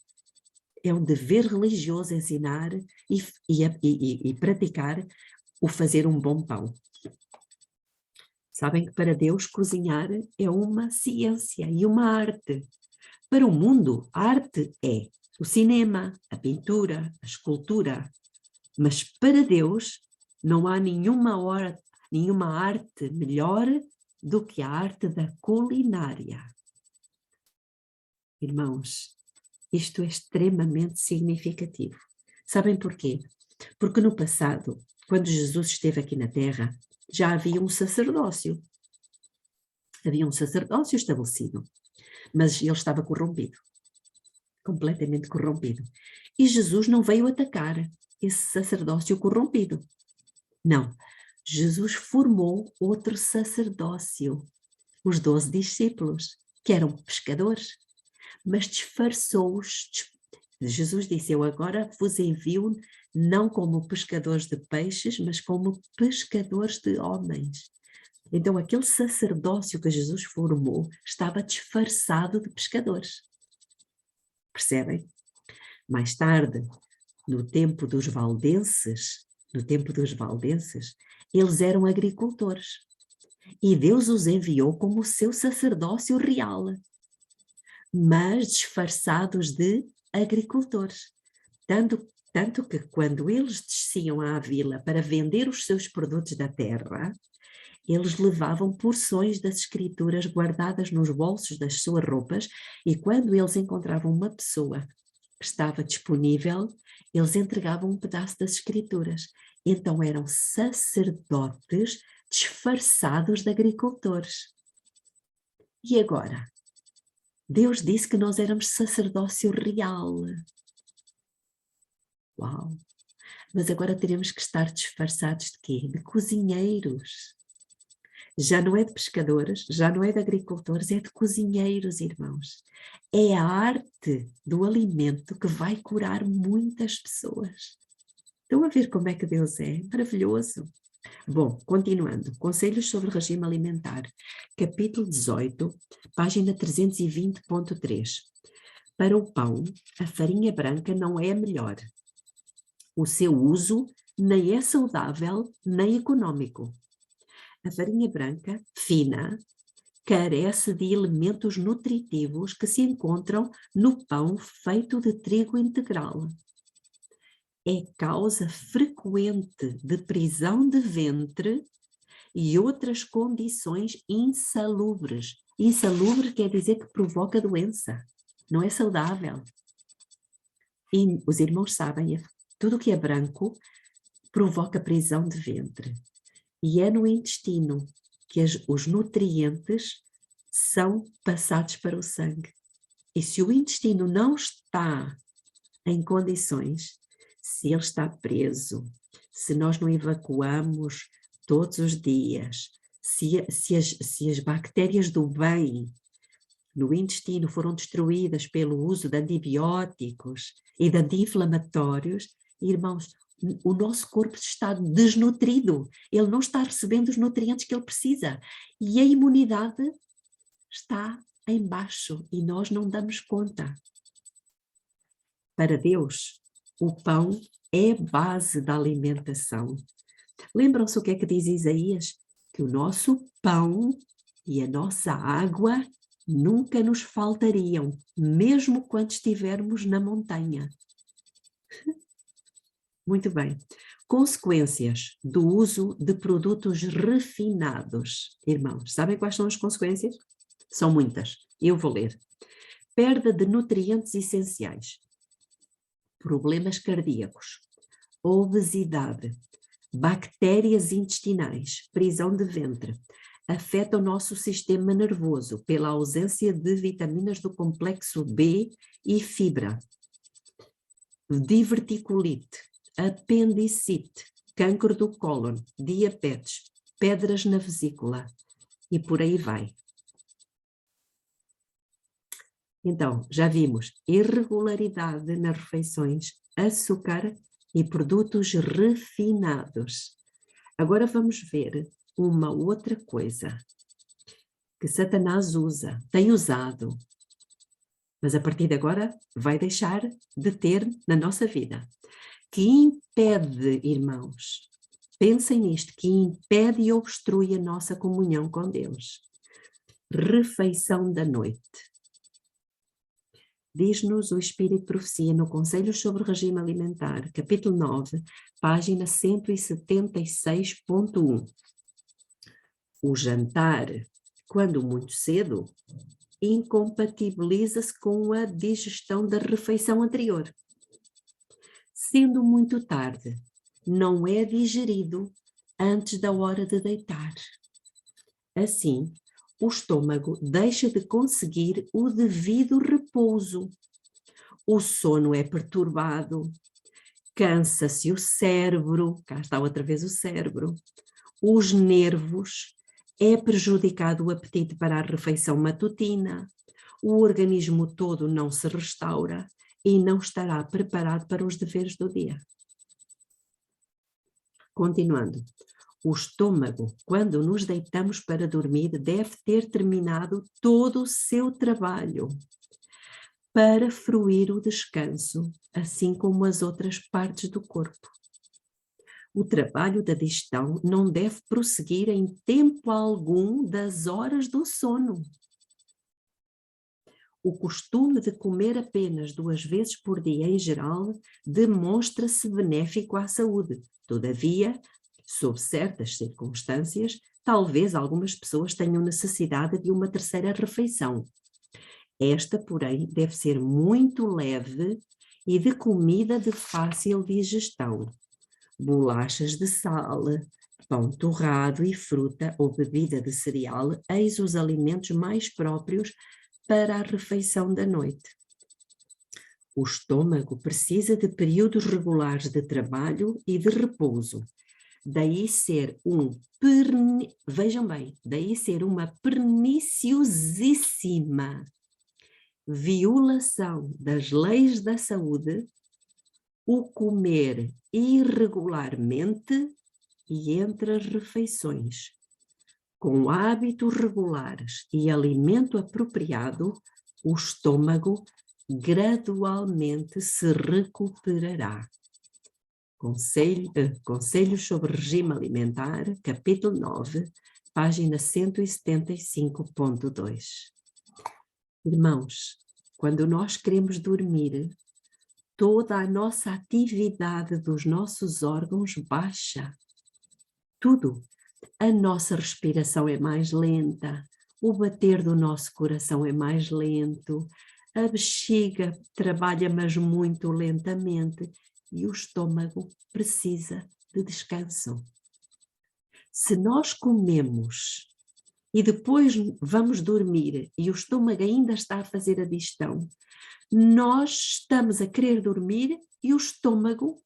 É um dever religioso ensinar e praticar o fazer um bom pão. Sabem que para Deus cozinhar é uma ciência e uma arte. Para o mundo, a arte é o cinema, a pintura, a escultura. Mas para Deus não há nenhuma arte melhor do que a arte da culinária. Irmãos, isto é extremamente significativo. Sabem porquê? Porque no passado, quando Jesus esteve aqui na Terra, já havia um sacerdócio. Havia um sacerdócio estabelecido, mas ele estava corrompido, completamente corrompido. E Jesus não veio atacar esse sacerdócio corrompido. Não, Jesus formou outro sacerdócio, os 12 discípulos, que eram pescadores, mas disfarçou-os. Jesus disse: eu agora vos envio não como pescadores de peixes, mas como pescadores de homens. Então aquele sacerdócio que Jesus formou estava disfarçado de pescadores. Percebem? Mais tarde, no tempo dos valdenses, eles eram agricultores. E Deus os enviou como o seu sacerdócio real, mas disfarçados de agricultores. Tanto que quando eles desciam à vila para vender os seus produtos da terra, eles levavam porções das escrituras guardadas nos bolsos das suas roupas, e quando eles encontravam uma pessoa que estava disponível, eles entregavam um pedaço das escrituras. Então eram sacerdotes disfarçados de agricultores. E agora? Deus disse que nós éramos sacerdócio real. Uau! Mas agora teremos que estar disfarçados de quê? De cozinheiros. Já não é de pescadores, já não é de agricultores, é de cozinheiros, irmãos. É a arte do alimento que vai curar muitas pessoas. Estão a ver como é que Deus é? Maravilhoso. Bom, continuando. Conselhos sobre regime alimentar. Capítulo 18, página 320.3. Para o pão, a farinha branca não é a melhor. O seu uso nem é saudável, nem econômico. A farinha branca, fina, carece de elementos nutritivos que se encontram no pão feito de trigo integral. É causa frequente de prisão de ventre e outras condições insalubres, Insalubre quer dizer que provoca doença, não é saudável. E os irmãos sabem, tudo o que é branco provoca prisão de ventre. E é no intestino que os nutrientes são passados para o sangue. E se o intestino não está em condições, se ele está preso, se nós não evacuamos todos os dias, se as bactérias do bem no intestino foram destruídas pelo uso de antibióticos e de anti-inflamatórios, irmãos, o nosso corpo está desnutrido, ele não está recebendo os nutrientes que ele precisa e a imunidade está em baixo e nós não damos conta. Para Deus, o pão é base da alimentação. Lembram-se o que é que diz Isaías? Que o nosso pão e a nossa água nunca nos faltariam, mesmo quando estivermos na montanha. Muito bem. Consequências do uso de produtos refinados. Irmãos, sabem quais são as consequências? São muitas. Eu vou ler. Perda de nutrientes essenciais. Problemas cardíacos. Obesidade. Bactérias intestinais. Prisão de ventre. Afeta o nosso sistema nervoso pela ausência de vitaminas do complexo B e fibra. Diverticulite. Apendicite, câncer do cólon, diabetes, pedras na vesícula e por aí vai. Então, já vimos irregularidade nas refeições, açúcar e produtos refinados. Agora vamos ver uma outra coisa que Satanás tem usado, mas a partir de agora vai deixar de ter na nossa vida. Que impede, irmãos, pensem nisto, que impede e obstrui a nossa comunhão com Deus. Refeição da noite. Diz-nos o Espírito de Profecia no Conselhos sobre o Regime Alimentar, capítulo 9, página 176.1. O jantar, quando muito cedo, incompatibiliza-se com a digestão da refeição anterior. Sendo muito tarde, não é digerido antes da hora de deitar. Assim, o estômago deixa de conseguir o devido repouso. O sono é perturbado, cansa-se o cérebro, cá está outra vez o cérebro, os nervos, é prejudicado o apetite para a refeição matutina, o organismo todo não se restaura e não estará preparado para os deveres do dia. Continuando, o estômago, quando nos deitamos para dormir, deve ter terminado todo o seu trabalho para fruir o descanso, assim como as outras partes do corpo. O trabalho da digestão não deve prosseguir em tempo algum das horas do sono. O costume de comer apenas 2 vezes por dia, em geral, demonstra-se benéfico à saúde. Todavia, sob certas circunstâncias, talvez algumas pessoas tenham necessidade de uma 3ª refeição. Esta, porém, deve ser muito leve e de comida de fácil digestão. Bolachas de sal, pão torrado e fruta ou bebida de cereal, eis os alimentos mais próprios para a refeição da noite. O estômago precisa de períodos regulares de trabalho e de repouso. Daí ser uma perniciosíssima violação das leis da saúde o comer irregularmente e entre as refeições. Com hábitos regulares e alimento apropriado, o estômago gradualmente se recuperará. Conselhos sobre Regime Alimentar, capítulo 9, página 175.2. Irmãos, quando nós queremos dormir, toda a nossa atividade dos nossos órgãos baixa. Tudo. A nossa respiração é mais lenta, o bater do nosso coração é mais lento, a bexiga trabalha, mas muito lentamente, e o estômago precisa de descanso. Se nós comemos e depois vamos dormir e o estômago ainda está a fazer a digestão, nós estamos a querer dormir e o estômago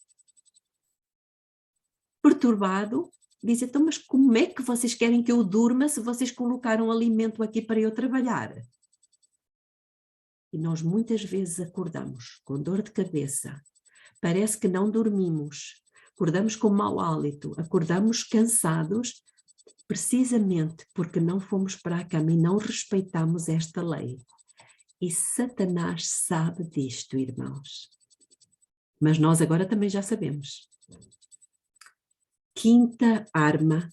perturbado diz: então, mas como é que vocês querem que eu durma se vocês colocaram alimento aqui para eu trabalhar? E nós muitas vezes acordamos com dor de cabeça, parece que não dormimos, acordamos com mau hálito, acordamos cansados, precisamente porque não fomos para a cama e não respeitamos esta lei. E Satanás sabe disto, irmãos. Mas nós agora também já sabemos. Quinta arma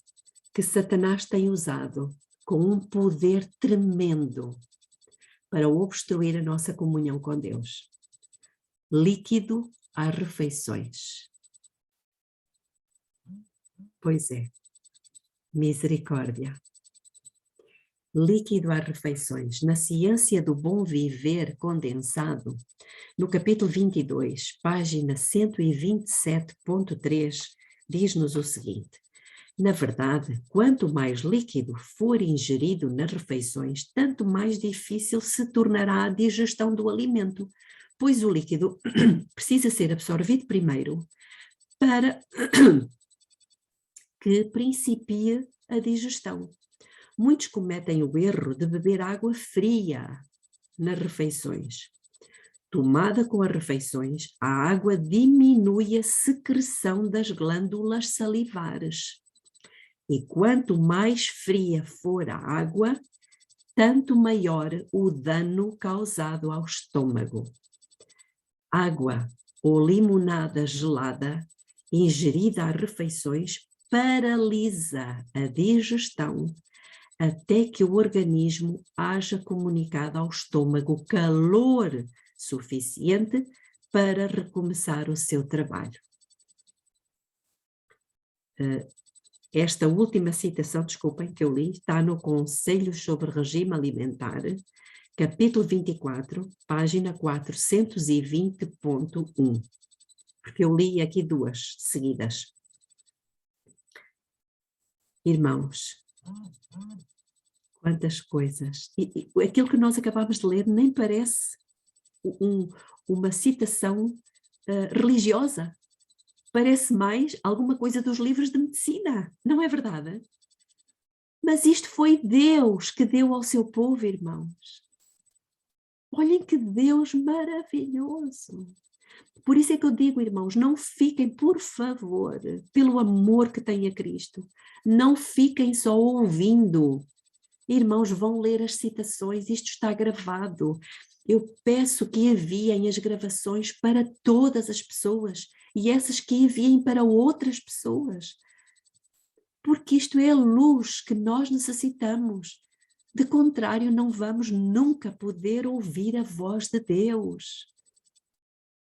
que Satanás tem usado com um poder tremendo para obstruir a nossa comunhão com Deus. Líquido às refeições. Pois é, misericórdia. Líquido às refeições. Na Ciência do Bom Viver Condensado, no capítulo 22, página 127.3, diz-nos o seguinte: na verdade, quanto mais líquido for ingerido nas refeições, tanto mais difícil se tornará a digestão do alimento, pois o líquido precisa ser absorvido primeiro para que principie a digestão. Muitos cometem o erro de beber água fria nas refeições. Tomada com as refeições, a água diminui a secreção das glândulas salivares. E quanto mais fria for a água, tanto maior o dano causado ao estômago. Água ou limonada gelada, ingerida às refeições, paralisa a digestão até que o organismo haja comunicado ao estômago calor suficiente para recomeçar o seu trabalho. Esta última citação, desculpem, que eu li, está no Conselhos sobre Regime Alimentar, capítulo 24, página 420.1, porque eu li aqui duas seguidas. Irmãos, quantas coisas. E aquilo que nós acabamos de ler nem parece uma citação religiosa. Parece mais alguma coisa dos livros de medicina, não é verdade? Mas isto foi Deus que deu ao seu povo, irmãos. Olhem que Deus maravilhoso. Por isso é que eu digo, irmãos, não fiquem, por favor, pelo amor que têm a Cristo, não fiquem só ouvindo. Irmãos, vão ler as citações, isto está gravado. Eu peço que enviem as gravações para todas as pessoas e essas que enviem para outras pessoas. Porque isto é a luz que nós necessitamos. De contrário, não vamos nunca poder ouvir a voz de Deus.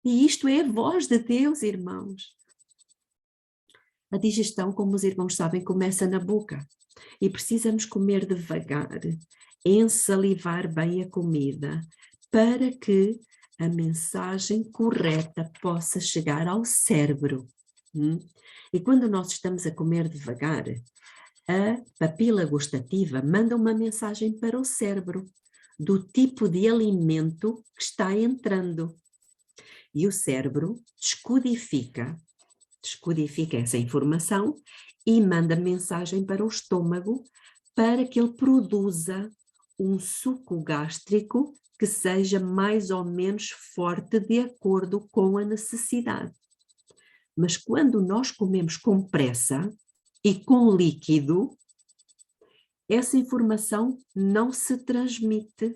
E isto é a voz de Deus, irmãos. A digestão, como os irmãos sabem, começa na boca. E precisamos comer devagar, ensalivar bem a comida, para que a mensagem correta possa chegar ao cérebro. E quando nós estamos a comer devagar, a papila gustativa manda uma mensagem para o cérebro do tipo de alimento que está entrando. E o cérebro descodifica essa informação e manda mensagem para o estômago para que ele produza um suco gástrico que seja mais ou menos forte de acordo com a necessidade. Mas quando nós comemos com pressa e com líquido, essa informação não se transmite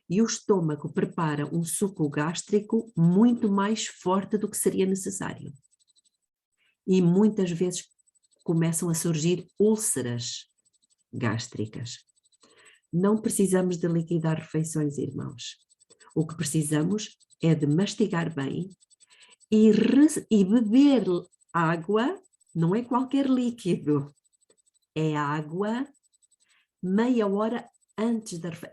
e o estômago prepara um suco gástrico muito mais forte do que seria necessário. E muitas vezes começam a surgir úlceras gástricas. Não precisamos de liquidar refeições, irmãos. O que precisamos é de mastigar bem e beber água, não é qualquer líquido, é água meia hora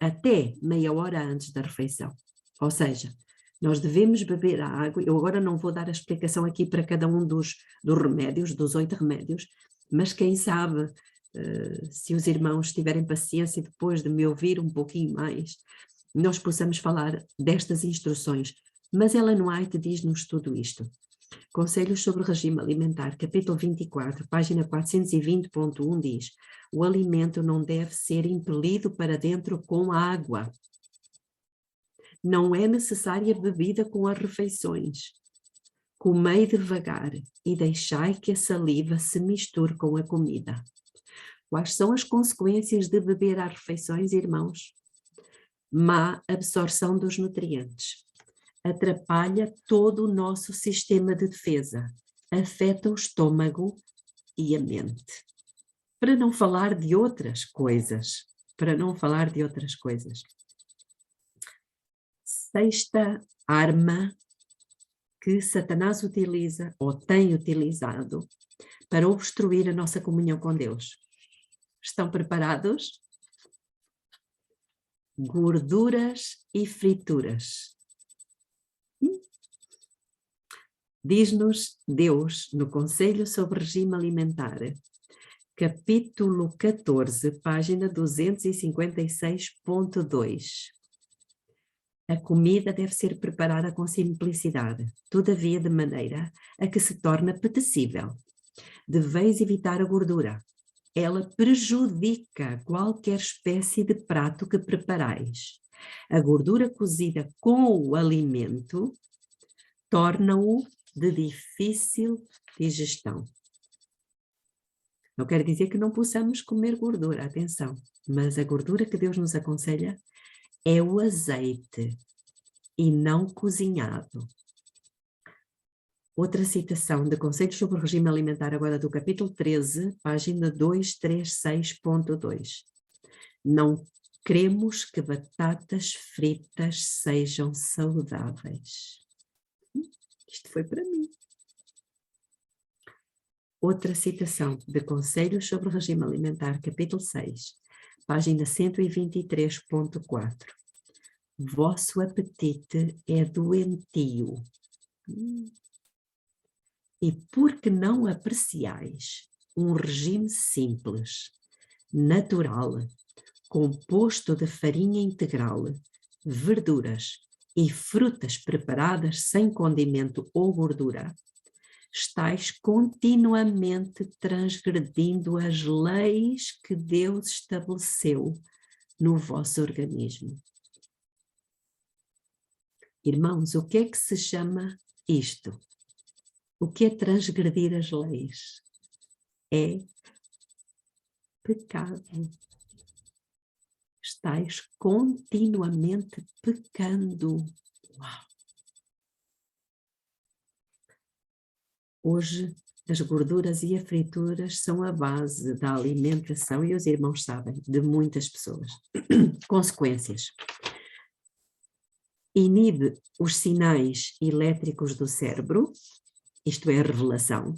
até meia hora antes da refeição. Ou seja, nós devemos beber a água. Eu agora não vou dar a explicação aqui para cada um dos remédios, dos 8 remédios, mas quem sabe, se os irmãos tiverem paciência depois de me ouvir um pouquinho mais, nós possamos falar destas instruções. Mas Ellen White diz-nos tudo isto. Conselhos sobre o regime alimentar, capítulo 24, página 420.1 diz: o alimento não deve ser impelido para dentro com água. Não é necessária bebida com as refeições. Comei devagar e deixai que a saliva se misture com a comida. Quais são as consequências de beber às refeições, irmãos? Má absorção dos nutrientes. Atrapalha todo o nosso sistema de defesa. Afeta o estômago e a mente. Para não falar de outras coisas. Sexta arma que Satanás utiliza ou tem utilizado para obstruir a nossa comunhão com Deus. Estão preparados? Gorduras e frituras. Diz-nos Deus no Conselho sobre Regime Alimentar, capítulo 14, página 256.2. A comida deve ser preparada com simplicidade, todavia de maneira a que se torne apetecível. Deveis evitar a gordura. Ela prejudica qualquer espécie de prato que preparais. A gordura cozida com o alimento torna-o de difícil digestão. Não quer dizer que não possamos comer gordura, atenção, mas a gordura que Deus nos aconselha é o azeite e não cozinhado. Outra citação de Conselhos sobre o Regime Alimentar, agora do capítulo 13, página 236.2. Não queremos que batatas fritas sejam saudáveis. Isto foi para mim. Outra citação de Conselhos sobre o Regime Alimentar, capítulo 6, página 123.4. Vosso apetite é doentio. E porque não apreciais um regime simples, natural, composto de farinha integral, verduras e frutas preparadas sem condimento ou gordura, estáis continuamente transgredindo as leis que Deus estabeleceu no vosso organismo. Irmãos, o que é que se chama isto? O que é transgredir as leis? É pecado. Estais continuamente pecando. Uau! Hoje, as gorduras e as frituras são a base da alimentação, e os irmãos sabem, de muitas pessoas. Consequências. Inibe os sinais elétricos do cérebro, isto é a revelação.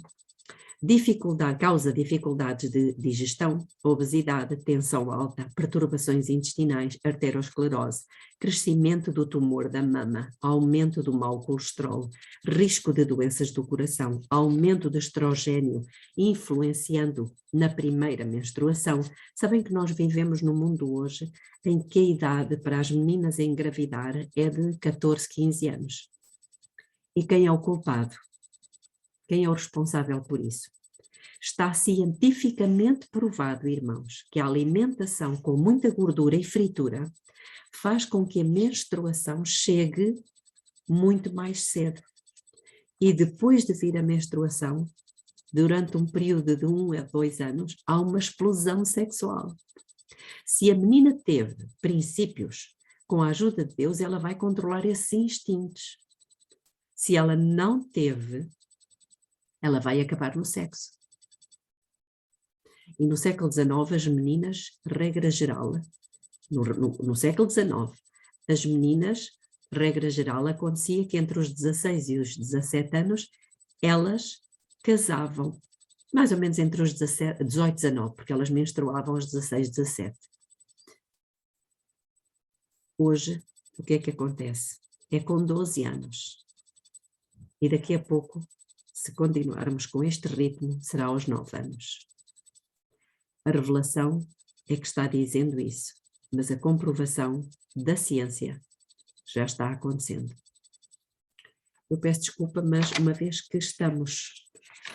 Causa dificuldades de digestão, obesidade, tensão alta, perturbações intestinais, arteriosclerose, crescimento do tumor da mama, aumento do mau colesterol, risco de doenças do coração, aumento do estrogênio, influenciando na primeira menstruação. Sabem que nós vivemos num mundo hoje em que a idade para as meninas engravidar é de 14, 15 anos. E quem é o culpado? Quem é o responsável por isso? Está cientificamente provado, irmãos, que a alimentação com muita gordura e fritura faz com que a menstruação chegue muito mais cedo. E depois de vir a menstruação, durante um período de 1 a 2 anos, há uma explosão sexual. Se a menina teve princípios, com a ajuda de Deus, ela vai controlar esses instintos. Se ela não teve, ela vai acabar no sexo. E no século XIX, as meninas, regra geral, no século XIX, as meninas, regra geral, acontecia que entre os 16 e os 17 anos, elas casavam, mais ou menos entre os 18 e 19, porque elas menstruavam aos 16, 17. Hoje, o que é que acontece? É com 12 anos. E daqui a pouco, se continuarmos com este ritmo, será aos 9 anos. A revelação é que está dizendo isso, mas a comprovação da ciência já está acontecendo. Eu peço desculpa, mas uma vez que estamos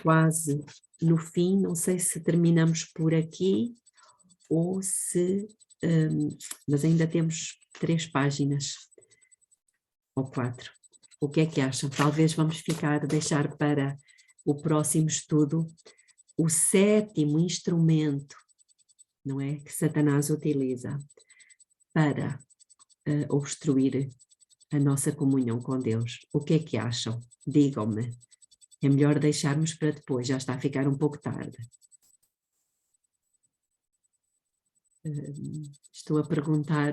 quase no fim, não sei se terminamos por aqui ou se... mas ainda temos 3 páginas ou 4. O que é que acham? Talvez vamos deixar para o próximo estudo o 7º instrumento, não é, que Satanás utiliza para obstruir a nossa comunhão com Deus. O que é que acham? Digam-me. É melhor deixarmos para depois, já está a ficar um pouco tarde. Estou a perguntar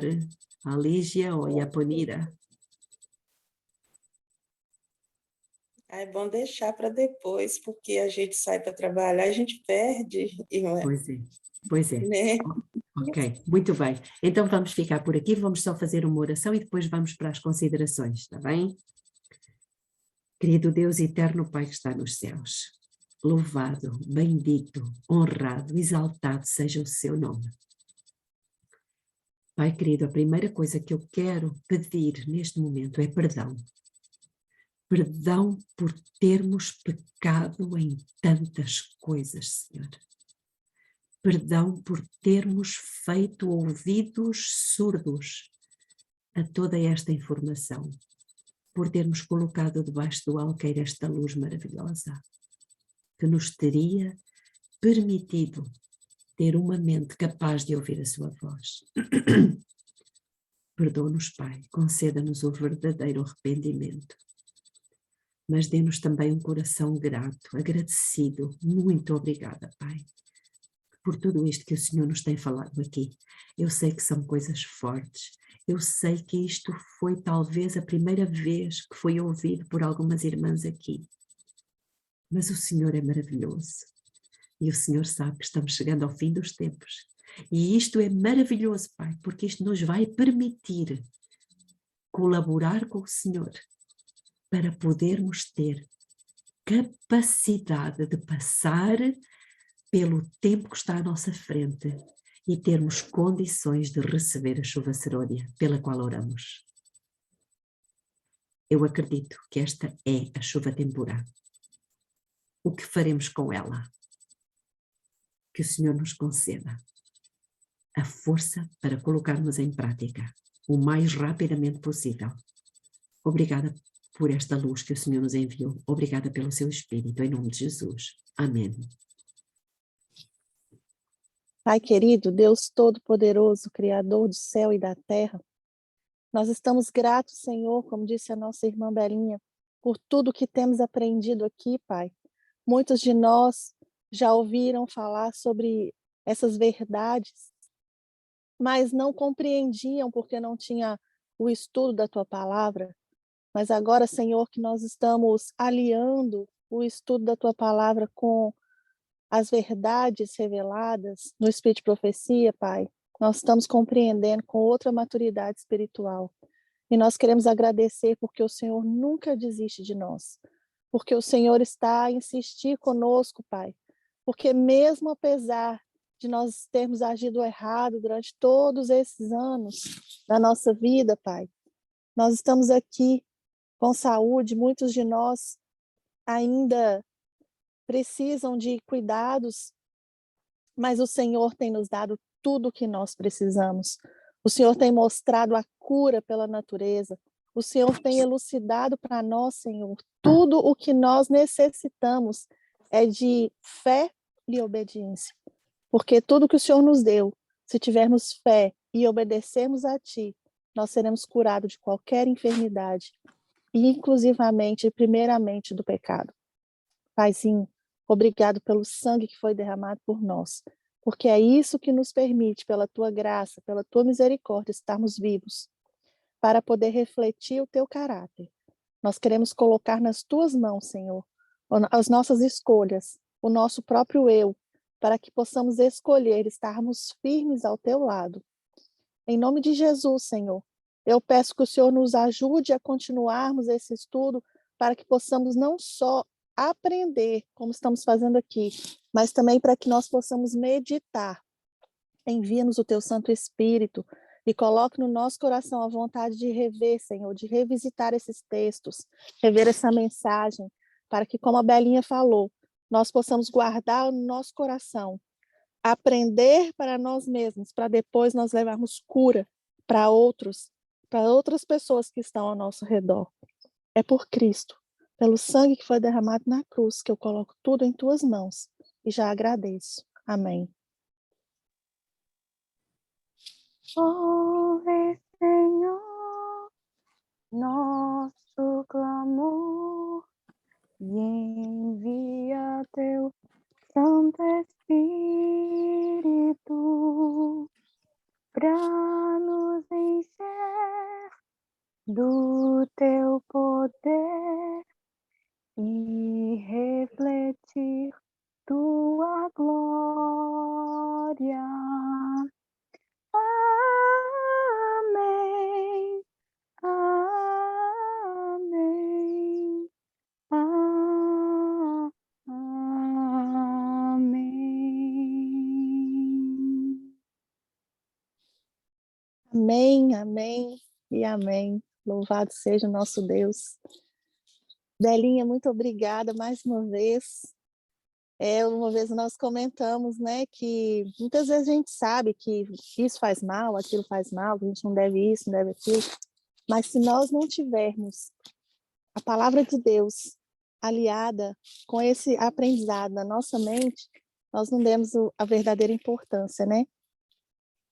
à Lígia ou à Ponira. É bom deixar para depois, porque a gente sai para trabalhar, a gente perde, não é? Pois é. Né? Ok, muito bem. Então vamos ficar por aqui, vamos só fazer uma oração e depois vamos para as considerações, está bem? Querido Deus eterno Pai que está nos céus, louvado, bendito, honrado, exaltado seja o seu nome. Pai querido, a primeira coisa que eu quero pedir neste momento é perdão. Perdão por termos pecado em tantas coisas, Senhor. Perdão por termos feito ouvidos surdos a toda esta informação, por termos colocado debaixo do alqueire esta luz maravilhosa, que nos teria permitido ter uma mente capaz de ouvir a sua voz. Perdoa-nos, Pai, conceda-nos o verdadeiro arrependimento, mas dê-nos também um coração grato, agradecido. Muito obrigada, Pai, por tudo isto que o Senhor nos tem falado aqui. Eu sei que são coisas fortes, eu sei que isto foi talvez a primeira vez que foi ouvido por algumas irmãs aqui, mas o Senhor é maravilhoso e o Senhor sabe que estamos chegando ao fim dos tempos e isto é maravilhoso, Pai, porque isto nos vai permitir colaborar com o Senhor para podermos ter capacidade de passar pelo tempo que está à nossa frente e termos condições de receber a chuva serôdia pela qual oramos. Eu acredito que esta é a chuva temporal. O que faremos com ela? Que o Senhor nos conceda a força para colocarmos em prática o mais rapidamente possível. Obrigada por esta luz que o Senhor nos enviou. Obrigada pelo seu Espírito, em nome de Jesus. Amém. Pai querido, Deus Todo-Poderoso, Criador do céu e da terra, nós estamos gratos, Senhor, como disse a nossa irmã Belinha, por tudo que temos aprendido aqui, Pai. Muitos de nós já ouviram falar sobre essas verdades, mas não compreendiam porque não tinha o estudo da Tua Palavra. Mas agora, Senhor, que nós estamos aliando o estudo da Tua Palavra com as verdades reveladas no Espírito de Profecia, Pai, nós estamos compreendendo com outra maturidade espiritual. E nós queremos agradecer porque o Senhor nunca desiste de nós. Porque o Senhor está a insistir conosco, Pai. Porque mesmo apesar de nós termos agido errado durante todos esses anos da nossa vida, Pai, nós estamos aqui com saúde, muitos de nós ainda precisam de cuidados, mas o Senhor tem nos dado tudo o que nós precisamos. O Senhor tem mostrado a cura pela natureza. O Senhor tem elucidado para nós, Senhor, tudo o que nós necessitamos é de fé e obediência. Porque tudo que o Senhor nos deu, se tivermos fé e obedecermos a Ti, nós seremos curados de qualquer enfermidade, e inclusivamente, primeiramente, do pecado. Paizinho, obrigado pelo sangue que foi derramado por nós, porque é isso que nos permite, pela Tua graça, pela Tua misericórdia, estarmos vivos, para poder refletir o Teu caráter. Nós queremos colocar nas Tuas mãos, Senhor, as nossas escolhas, o nosso próprio eu, para que possamos escolher estarmos firmes ao Teu lado. Em nome de Jesus, Senhor, Eu peço que o Senhor nos ajude a continuarmos esse estudo para que possamos não só aprender, como estamos fazendo aqui, mas também para que nós possamos meditar. Envia-nos o teu Santo Espírito e coloque no nosso coração a vontade de rever, Senhor, de revisitar esses textos, rever essa mensagem, para que, como a Belinha falou, nós possamos guardar no nosso coração, aprender para nós mesmos, para depois nós levarmos cura para outras pessoas que estão ao nosso redor. É por Cristo, pelo sangue que foi derramado na cruz, que eu coloco tudo em tuas mãos e já agradeço. Amém. Ouve, Senhor, nosso clamor e envia teu Santo Espírito para nos encher do teu poder e refletir tua glória. Amém, amém, amém. Amém, amém e amém. Louvado seja o nosso Deus. Belinha, muito obrigada mais uma vez. Uma vez nós comentamos, né, que muitas vezes a gente sabe que isso faz mal, aquilo faz mal, a gente não deve isso, não deve aquilo, mas se nós não tivermos a palavra de Deus aliada com esse aprendizado na nossa mente, nós não demos a verdadeira importância, né?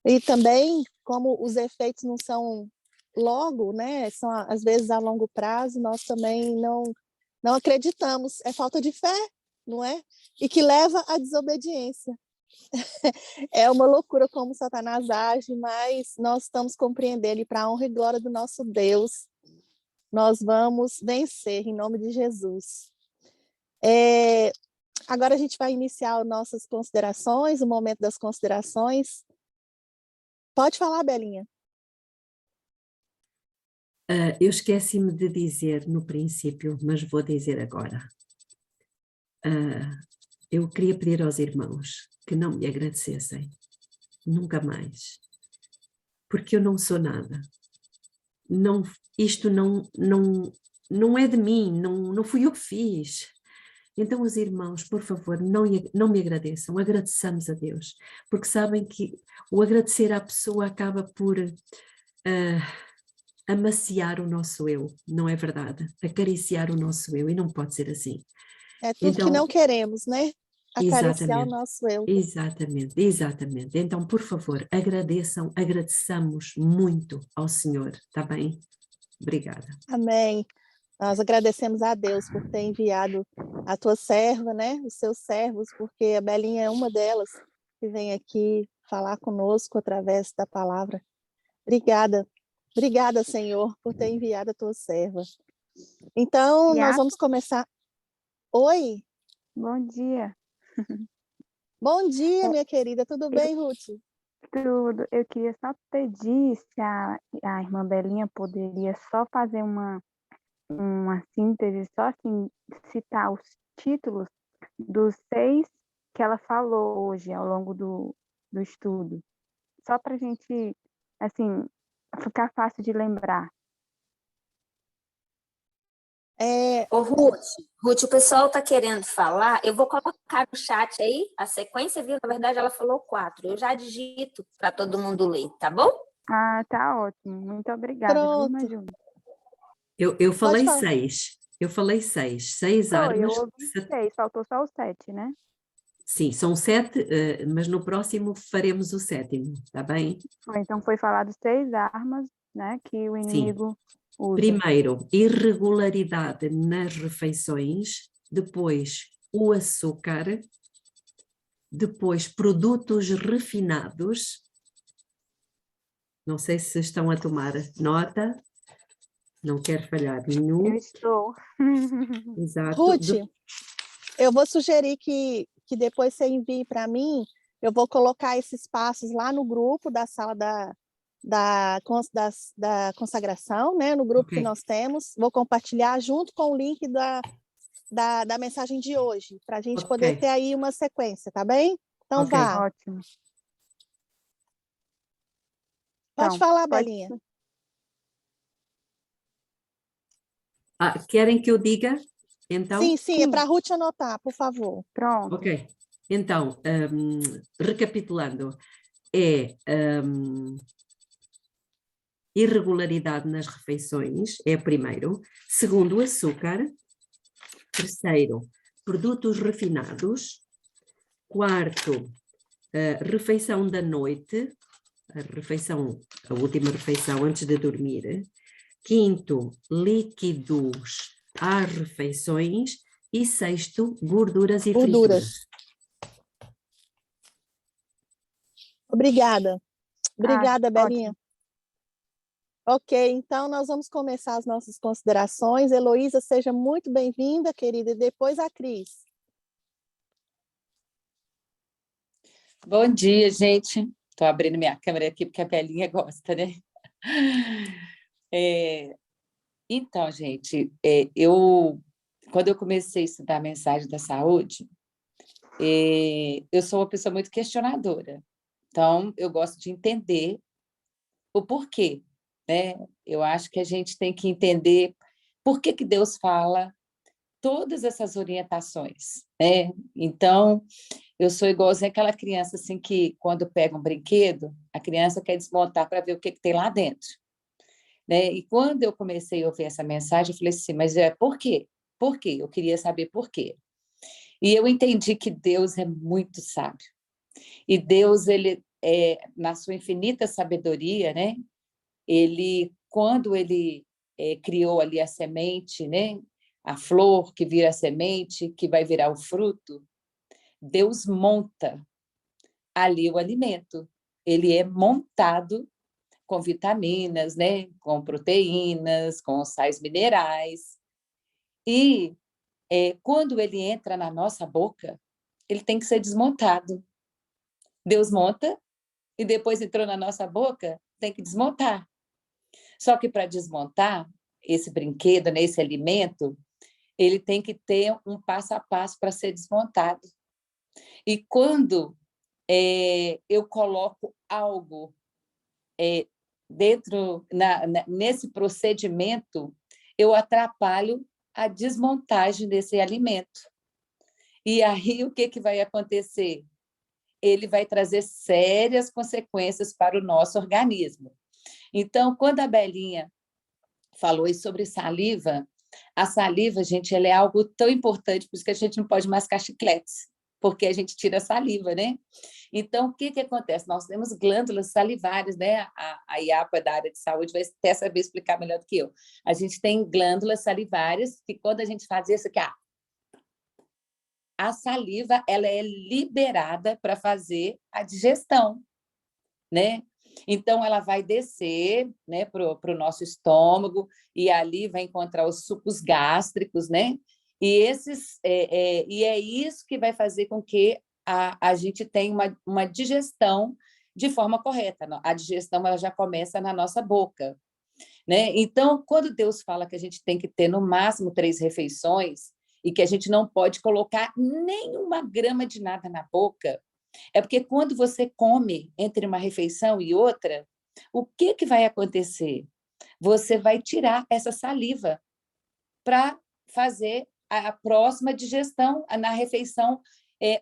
E também, como os efeitos não são logo, né, são às vezes a longo prazo, nós também não acreditamos, é falta de fé, não é? E que leva à desobediência. É uma loucura como Satanás age, mas nós estamos compreendendo e para a honra e glória do nosso Deus, nós vamos vencer em nome de Jesus. Agora a gente vai iniciar nossas considerações, o momento das considerações. Pode falar, Belinha. Eu esqueci-me de dizer no princípio, mas vou dizer agora. Eu queria pedir aos irmãos que não me agradecessem, nunca mais, porque eu não sou nada. Isto não é de mim, não fui eu que fiz. Então os irmãos, por favor, não me agradeçam, agradeçamos a Deus, porque sabem que o agradecer à pessoa acaba por amaciar o nosso eu, não é verdade? Acariciar o nosso eu, e não pode ser assim. É tudo então, que não queremos, né? Acariciar o nosso eu. Exatamente. Então, por favor, agradeçamos muito ao Senhor, está bem? Obrigada. Amém. Nós agradecemos a Deus por ter enviado a tua serva, né? Os seus servos, porque a Belinha é uma delas que vem aqui falar conosco através da palavra. Obrigada. Obrigada, Senhor, por ter enviado a tua serva. Então, nós vamos começar. Oi. Bom dia. Bom dia, minha querida. Tudo bem, Ruth? Tudo. Eu queria só pedir se a irmã Belinha poderia só fazer uma síntese, só assim, citar os títulos dos 6 que ela falou hoje ao longo do estudo. Só para a gente, assim, ficar fácil de lembrar. Ô, Ruth, o pessoal está querendo falar, eu vou colocar no chat aí a sequência, viu? Na verdade, ela falou 4. Eu já digito para todo mundo ler, tá bom? Ah, tá ótimo. Muito obrigada. Pronto. Eu falei 6. Eu falei 6. 6 armas. Eu ouvi 6, faltou só o 7, né? Sim, são 7, mas no próximo faremos o 7º, tá bem? Então foi falado 6 armas, né, que o inimigo usa. Primeiro, irregularidade nas refeições, depois o açúcar, depois produtos refinados. Não sei se estão a tomar nota, não quero falhar nenhum. Eu estou. Exato. Ruth, eu vou sugerir que depois você envie para mim, eu vou colocar esses passos lá no grupo da sala da consagração, né, no grupo que Ok. nós temos. Vou compartilhar junto com o link da mensagem de hoje, para a gente poder Ok. ter aí uma sequência, tá bem? Então, Ok. vá. Ótimo. Pode Então, falar, pode Belinha. Querem que eu diga? Então? Sim, é para a Ruth anotar, por favor. pronto. Ok. Então, recapitulando, é irregularidade nas refeições, é primeiro. Segundo, açúcar. Terceiro, produtos refinados. Quarto, refeição da noite, a última refeição antes de dormir. Quinto, líquidos às refeições. E sexto, gorduras e Gorduras. frituras. Obrigada. Obrigada, Belinha. Ótimo. Ok, então nós vamos começar as nossas considerações. Heloísa, seja muito bem-vinda, querida, e depois a Cris. Bom dia, gente. Estou abrindo minha câmera aqui porque a Belinha gosta, né? Então, gente, quando eu comecei a estudar a mensagem da saúde, eu sou uma pessoa muito questionadora. Então, eu gosto de entender o porquê, né? Eu acho que a gente tem que entender por que que Deus fala todas essas orientações, né? Então, eu sou igualzinha aquela criança assim que, quando pega um brinquedo, a criança quer desmontar para ver o que que tem lá dentro, né? E quando eu comecei a ouvir essa mensagem, eu falei assim, mas por quê? Por quê? Eu queria saber por quê. E eu entendi que Deus é muito sábio. E Deus, na sua infinita sabedoria, né? Quando ele criou ali a semente, né? A flor que vira a semente, que vai virar o fruto, Deus monta ali o alimento. Ele é montado com vitaminas, né? Com proteínas, com sais minerais. E quando ele entra na nossa boca, ele tem que ser desmontado. Deus monta e depois entrou na nossa boca, tem que desmontar. Só que para desmontar esse brinquedo, né, esse alimento, ele tem que ter um passo a passo para ser desmontado. E quando eu coloco algo nesse procedimento, eu atrapalho a desmontagem desse alimento. E aí, o que que vai acontecer? Ele vai trazer sérias consequências para o nosso organismo. Então, quando a Belinha falou sobre saliva, a saliva, gente, ela é algo tão importante, por isso que a gente não pode mascar chicletes, porque a gente tira a saliva, né? Então, o que que acontece? Nós temos glândulas salivares, né? A IAPA da área de saúde vai até saber explicar melhor do que eu. A gente tem glândulas salivares que, quando a gente faz isso aqui, a saliva, ela é liberada para fazer a digestão, né? Então, ela vai descer, né, para o nosso estômago e ali vai encontrar os sucos gástricos, né? E é isso que vai fazer com que a gente tenha uma digestão de forma correta. A digestão ela já começa na nossa boca, né? Então, quando Deus fala que a gente tem que ter no máximo 3 refeições e que a gente não pode colocar nenhuma grama de nada na boca, é porque quando você come entre uma refeição e outra, o que que vai acontecer? Você vai tirar essa saliva para fazer a próxima digestão na refeição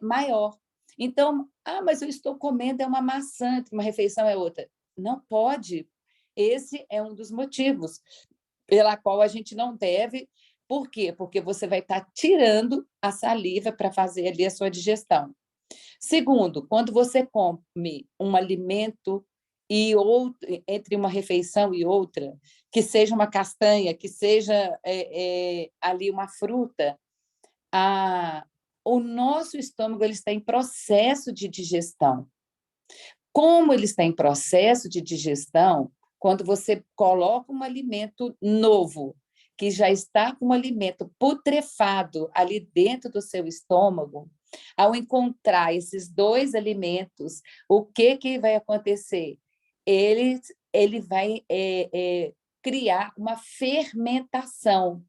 maior. Então, mas eu estou comendo uma maçã entre uma refeição e outra. Não pode. Esse é um dos motivos pela qual a gente não deve. Por quê? Porque você vai estar tirando a saliva para fazer ali a sua digestão. Segundo, quando você come um alimento e outro, entre uma refeição e outra, que seja uma castanha, que seja ali uma fruta, o nosso estômago ele está em processo de digestão. Como ele está em processo de digestão, quando você coloca um alimento novo, que já está com um alimento putrefado ali dentro do seu estômago, ao encontrar esses 2 alimentos, o que que vai acontecer? Eles ele vai criar uma fermentação.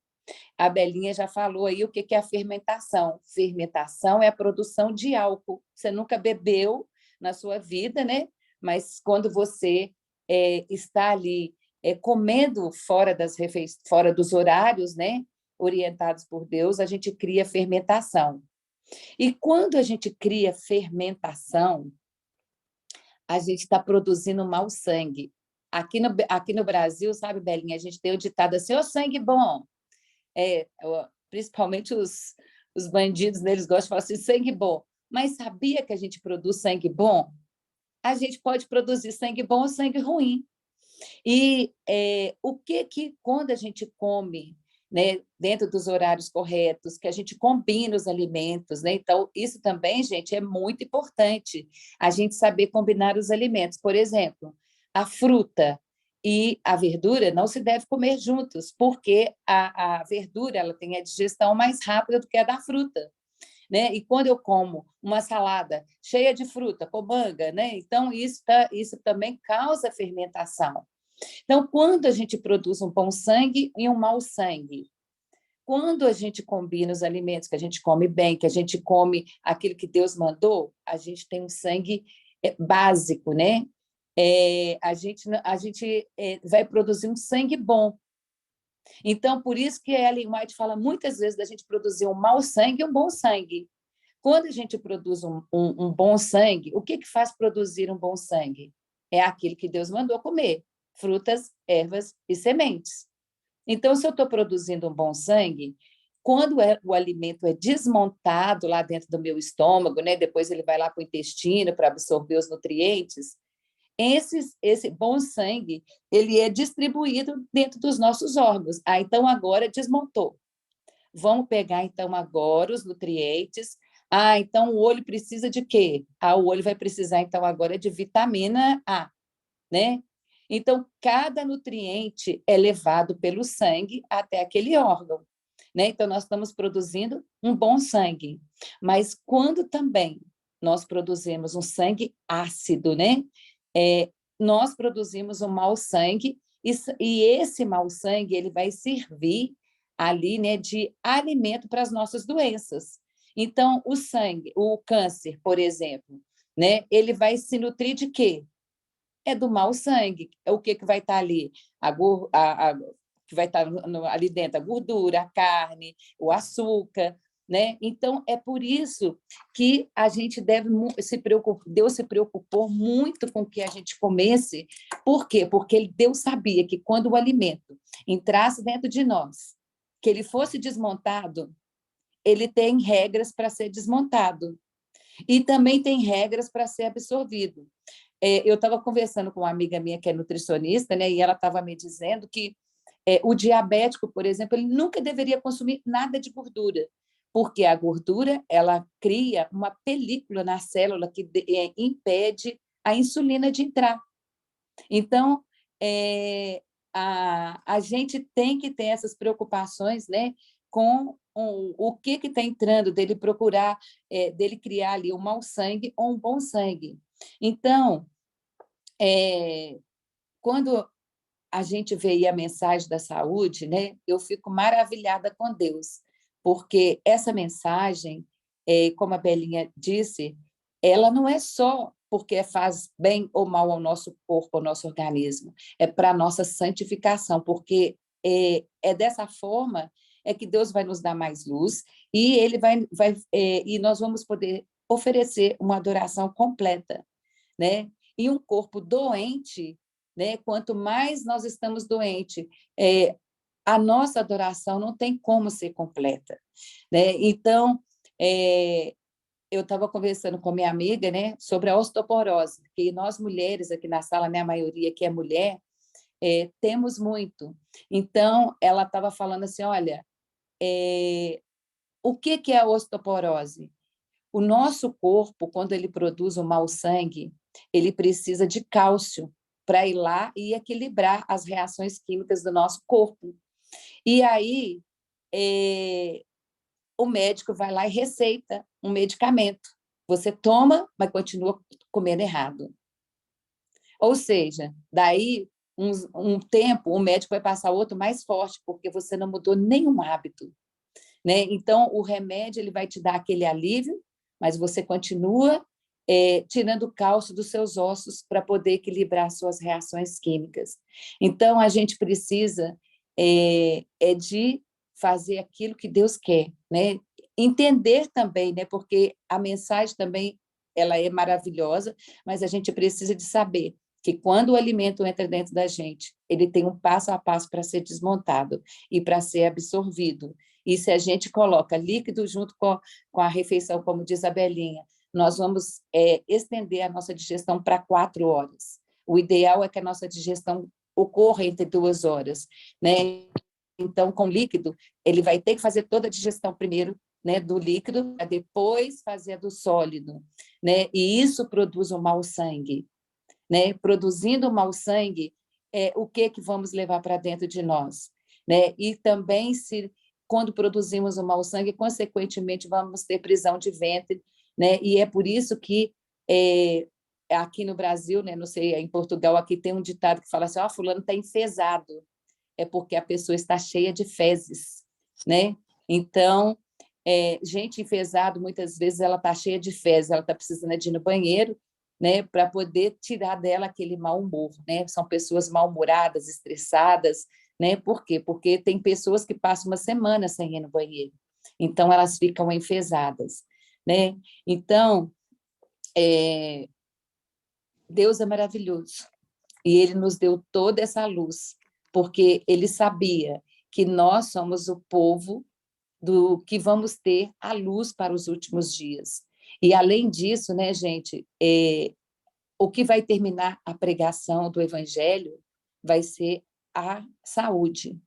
A Belinha já falou aí o que é a fermentação. Fermentação é a produção de álcool. Você nunca bebeu na sua vida, né? Mas quando você está ali comendo fora fora dos horários, né? Orientados por Deus, a gente cria fermentação. E quando a gente cria fermentação, a gente está produzindo mau sangue. Aqui no Brasil, sabe, Belinha, a gente tem o ditado assim, ô sangue bom. Principalmente os bandidos, né, eles gostam de falar assim, sangue bom. Mas sabia que a gente produz sangue bom? A gente pode produzir sangue bom ou sangue ruim. E o que quando a gente come, né, dentro dos horários corretos, que a gente combina os alimentos, né? Então, isso também, gente, é muito importante, a gente saber combinar os alimentos. Por exemplo, a fruta e a verdura não se deve comer juntos, porque a verdura ela tem a digestão mais rápida do que a da fruta. Né? E quando eu como uma salada cheia de fruta, com manga, né? Então isso também causa fermentação. Então, quando a gente produz um bom sangue e um mau sangue, quando a gente combina os alimentos, que a gente come bem, que a gente come aquilo que Deus mandou, a gente tem um sangue básico, né? A gente vai produzir um sangue bom. Então, por isso que a Ellen White fala muitas vezes da gente produzir um mau sangue e um bom sangue. Quando a gente produz um bom sangue, o que faz produzir um bom sangue? É aquilo que Deus mandou comer, frutas, ervas e sementes. Então, se eu estou produzindo um bom sangue, quando o alimento é desmontado lá dentro do meu estômago, né, depois ele vai lá para o intestino para absorver os nutrientes, esse bom sangue ele é distribuído dentro dos nossos órgãos. Então, agora desmontou. Vamos pegar, então, agora os nutrientes. Então, o olho precisa de quê? O olho vai precisar, então, agora de vitamina A, né? Então, cada nutriente é levado pelo sangue até aquele órgão, né? Então, nós estamos produzindo um bom sangue. Mas quando também nós produzimos um sangue ácido, né? Nós produzimos um mau sangue e esse mau sangue ele vai servir ali, né, de alimento para as nossas doenças. Então, o câncer, por exemplo, né, ele vai se nutrir de quê? Do mau sangue. O que vai estar ali? Que vai estar ali dentro? A gordura, a carne, o açúcar, né? Então, é por isso que a gente deve se preocupar, Deus se preocupou muito com que a gente comesse. Por quê? Porque Deus sabia que quando o alimento entrasse dentro de nós, que ele fosse desmontado, ele tem regras para ser desmontado. E também tem regras para ser absorvido. Eu estava conversando com uma amiga minha que é nutricionista, né, e ela estava me dizendo que o diabético, por exemplo, ele nunca deveria consumir nada de gordura, porque a gordura ela cria uma película na célula que impede a insulina de entrar. Então, a gente tem que ter essas preocupações, né, com o que está entrando, dele procurar, dele criar ali um mau sangue ou um bom sangue. Então, quando a gente vê aí a mensagem da saúde, né, eu fico maravilhada com Deus, porque essa mensagem, como a Belinha disse, ela não é só porque faz bem ou mal ao nosso corpo, ao nosso organismo, é para a nossa santificação, porque é dessa forma que Deus vai nos dar mais luz e ele e nós vamos poder oferecer uma adoração completa, né? E um corpo doente, né? Quanto mais nós estamos doentes, a nossa adoração não tem como ser completa, né? Então, eu estava conversando com minha amiga, né, sobre a osteoporose, que nós mulheres aqui na sala, né, a maioria que é mulher, temos muito. Então, ela estava falando assim, olha, o que é a osteoporose? O nosso corpo, quando ele produz o mau sangue, ele precisa de cálcio para ir lá e equilibrar as reações químicas do nosso corpo. E aí, o médico vai lá e receita um medicamento. Você toma, mas continua comendo errado. Ou seja, daí um tempo, o médico vai passar outro mais forte, porque você não mudou nenhum hábito, né? Então, o remédio ele vai te dar aquele alívio, mas você continua tirando o cálcio dos seus ossos para poder equilibrar suas reações químicas. Então, a gente precisa de fazer aquilo que Deus quer, né? Entender também, né? Porque a mensagem também ela é maravilhosa, mas a gente precisa de saber que quando o alimento entra dentro da gente, ele tem um passo a passo para ser desmontado e para ser absorvido. E se a gente coloca líquido junto com a refeição, como diz a Belinha, nós vamos estender a nossa digestão para 4 horas. O ideal é que a nossa digestão ocorra entre 2 horas, né? Então, com líquido, ele vai ter que fazer toda a digestão primeiro, né, do líquido, para depois fazer a do sólido, né? E isso produz um mau sangue, né? Produzindo um mau sangue, o que vamos levar para dentro de nós, né? E também, quando produzimos um mau sangue, consequentemente, vamos ter prisão de ventre, né? E é por isso que aqui no Brasil, né, não sei, em Portugal, aqui tem um ditado que fala assim, fulano está enfesado, é porque a pessoa está cheia de fezes, né? Então, gente enfesado, muitas vezes ela está cheia de fezes, ela está precisando de ir no banheiro, né, para poder tirar dela aquele mau humor, né? São pessoas mal-humoradas, estressadas, né? Por quê? Porque tem pessoas que passam uma semana sem ir no banheiro, então elas ficam enfesadas, né? Então, Deus é maravilhoso e Ele nos deu toda essa luz, porque Ele sabia que nós somos o povo do que vamos ter a luz para os últimos dias. E, além disso, né, gente, o que vai terminar a pregação do Evangelho vai ser a saúde.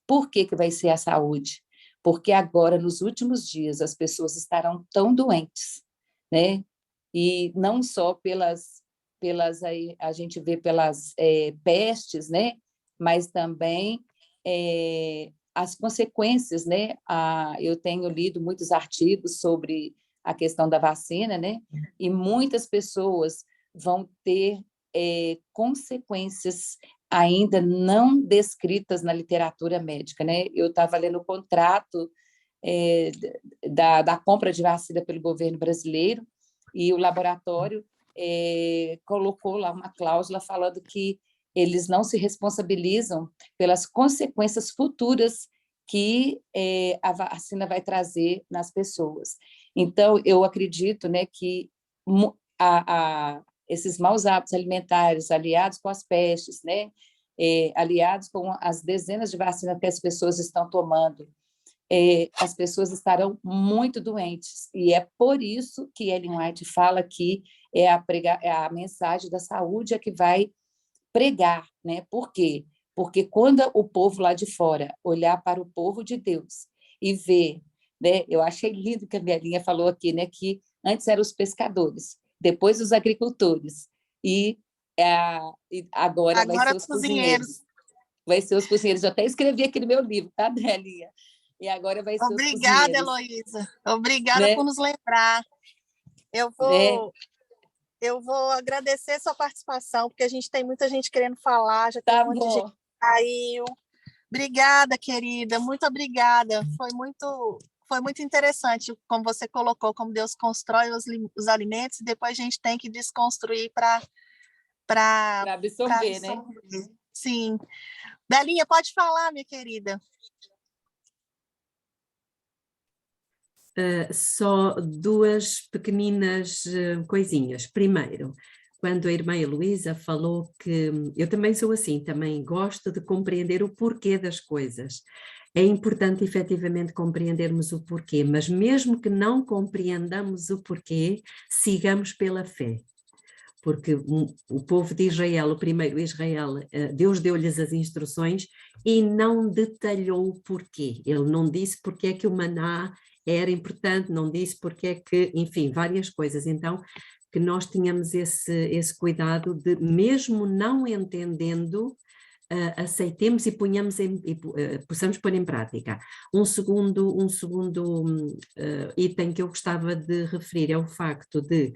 Por que vai ser a saúde? Porque agora, nos últimos dias, as pessoas estarão tão doentes, né? E não só pelas aí, a gente vê pelas pestes, né? Mas também as consequências, né? Eu tenho lido muitos artigos sobre a questão da vacina, né? E muitas pessoas vão ter consequências ainda não descritas na literatura médica, né? Eu estava lendo o contrato da compra de vacina pelo governo brasileiro e o laboratório colocou lá uma cláusula falando que eles não se responsabilizam pelas consequências futuras que a vacina vai trazer nas pessoas. Então, eu acredito, né, que esses maus hábitos alimentares, aliados com as pestes, né, aliados com as dezenas de vacinas que as pessoas estão tomando, as pessoas estarão muito doentes. E é por isso que Ellen White fala que é a mensagem da saúde é que vai pregar, né? Por quê? Porque quando o povo lá de fora olhar para o povo de Deus e ver, né? Eu achei lindo que a Belinha falou aqui, né? Que antes eram os pescadores, depois os agricultores e agora vai ser os cozinheiros. Vai ser os cozinheiros. Eu até escrevi aqui no meu livro, tá, Belinha? E agora vai ser os cozinheiros. Obrigada, Heloísa. Obrigada, né, por nos lembrar. Eu vou agradecer sua participação, porque a gente tem muita gente querendo falar, já tem um monte de gente que saiu. Obrigada, querida, muito obrigada. Foi muito interessante como você colocou, como Deus constrói os alimentos e depois a gente tem que desconstruir para absorver, né? Sim. Belinha, pode falar, minha querida. Só 2 pequeninas coisinhas. Primeiro, quando a irmã Heloísa falou que eu também sou assim, também gosto de compreender o porquê das coisas. É importante efetivamente compreendermos o porquê, mas mesmo que não compreendamos o porquê, sigamos pela fé. Porque o povo de Israel, o primeiro Israel, Deus deu-lhes as instruções e não detalhou o porquê. Ele não disse porque é que o maná era importante, não disse porque é que, enfim, várias coisas. Então, que nós tínhamos esse cuidado de, mesmo não entendendo, aceitemos e possamos pôr em prática. Um segundo item que eu gostava de referir é o facto de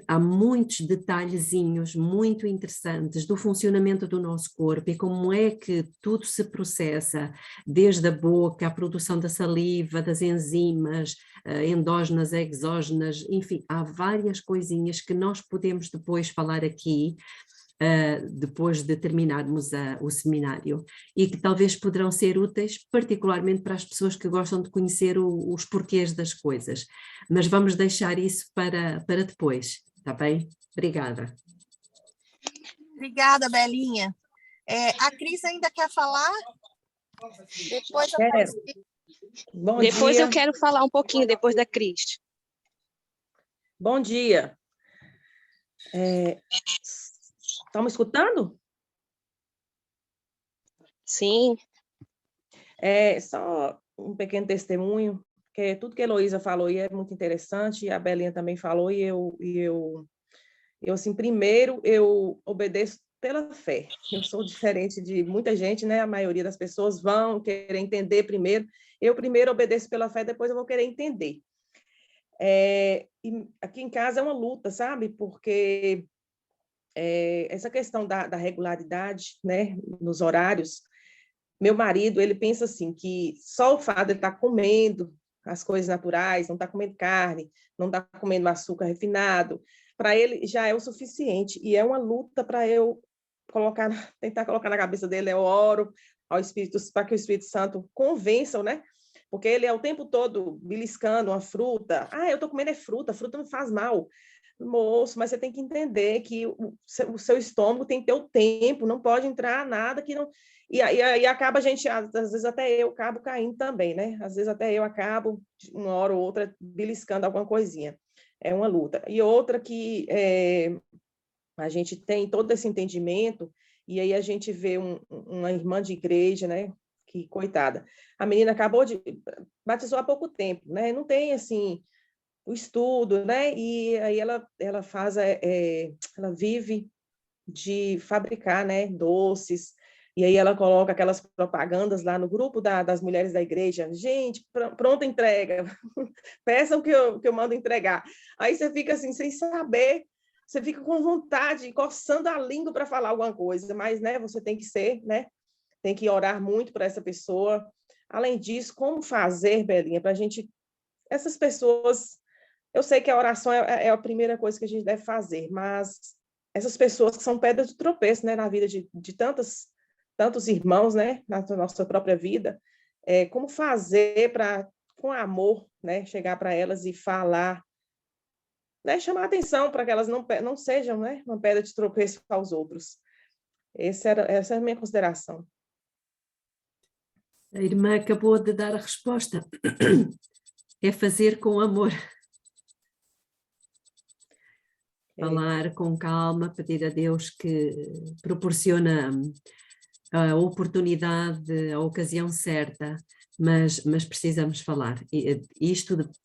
há muitos detalhezinhos muito interessantes do funcionamento do nosso corpo e como é que tudo se processa, desde a boca, a produção da saliva, das enzimas, endógenas, exógenas, enfim, há várias coisinhas que nós podemos depois falar aqui, depois de terminarmos o seminário, e que talvez poderão ser úteis particularmente para as pessoas que gostam de conhecer os porquês das coisas, mas vamos deixar isso para depois, está bem? Obrigada. Obrigada, Belinha. A Cris ainda quer falar? Depois eu Quero. Bom Depois dia. eu quero falar um pouquinho, depois da Cris. Bom dia. Estão me escutando? Sim. Só um pequeno testemunho, que tudo que a Heloísa falou aí é muito interessante, e a Belinha também falou, e eu assim, primeiro, eu obedeço pela fé. Eu sou diferente de muita gente, né? A maioria das pessoas vão querer entender primeiro. Eu primeiro obedeço pela fé, depois eu vou querer entender. E aqui em casa é uma luta, sabe? Porque essa questão da regularidade, né, nos horários, meu marido, ele pensa assim, que só o fato de ele estar comendo as coisas naturais, não estar comendo carne, não estar comendo açúcar refinado, para ele já é o suficiente, e é uma luta para eu tentar colocar na cabeça dele. Eu oro ao Espírito, para que o Espírito Santo convença, né? Porque ele é o tempo todo beliscando uma fruta. Eu estou comendo fruta não faz mal. Moço, mas você tem que entender que o seu estômago tem que ter o tempo, não pode entrar nada que não... E aí acaba a gente, às vezes até eu acabo caindo também, né? Às vezes até eu acabo, uma hora ou outra, beliscando alguma coisinha. É uma luta. E outra que a gente tem todo esse entendimento, e aí a gente vê uma irmã de igreja, né? Que, coitada, a menina batizou há pouco tempo, né? Não tem, assim, o estudo, né? E aí ela ela vive de fabricar, né, doces, e aí ela coloca aquelas propagandas lá no grupo das mulheres da igreja. Gente, pronta entrega, peçam que eu mando entregar. Aí você fica assim, sem saber, você fica com vontade, coçando a língua para falar alguma coisa, mas, né, você tem que ser, né, tem que orar muito para essa pessoa. Além disso, como fazer, Belinha, para a gente... Essas pessoas... Eu sei que a oração é a primeira coisa que a gente deve fazer, mas essas pessoas que são pedras de tropeço, né, na vida de tantos irmãos, né, na nossa própria vida, como fazer para, com amor, né, chegar para elas e falar, né, chamar a atenção para que elas não sejam, né, uma pedra de tropeço aos outros. Essa é a minha consideração. A irmã acabou de dar a resposta. É fazer com amor. Falar com calma, pedir a Deus que proporciona a oportunidade, a ocasião certa, mas precisamos falar.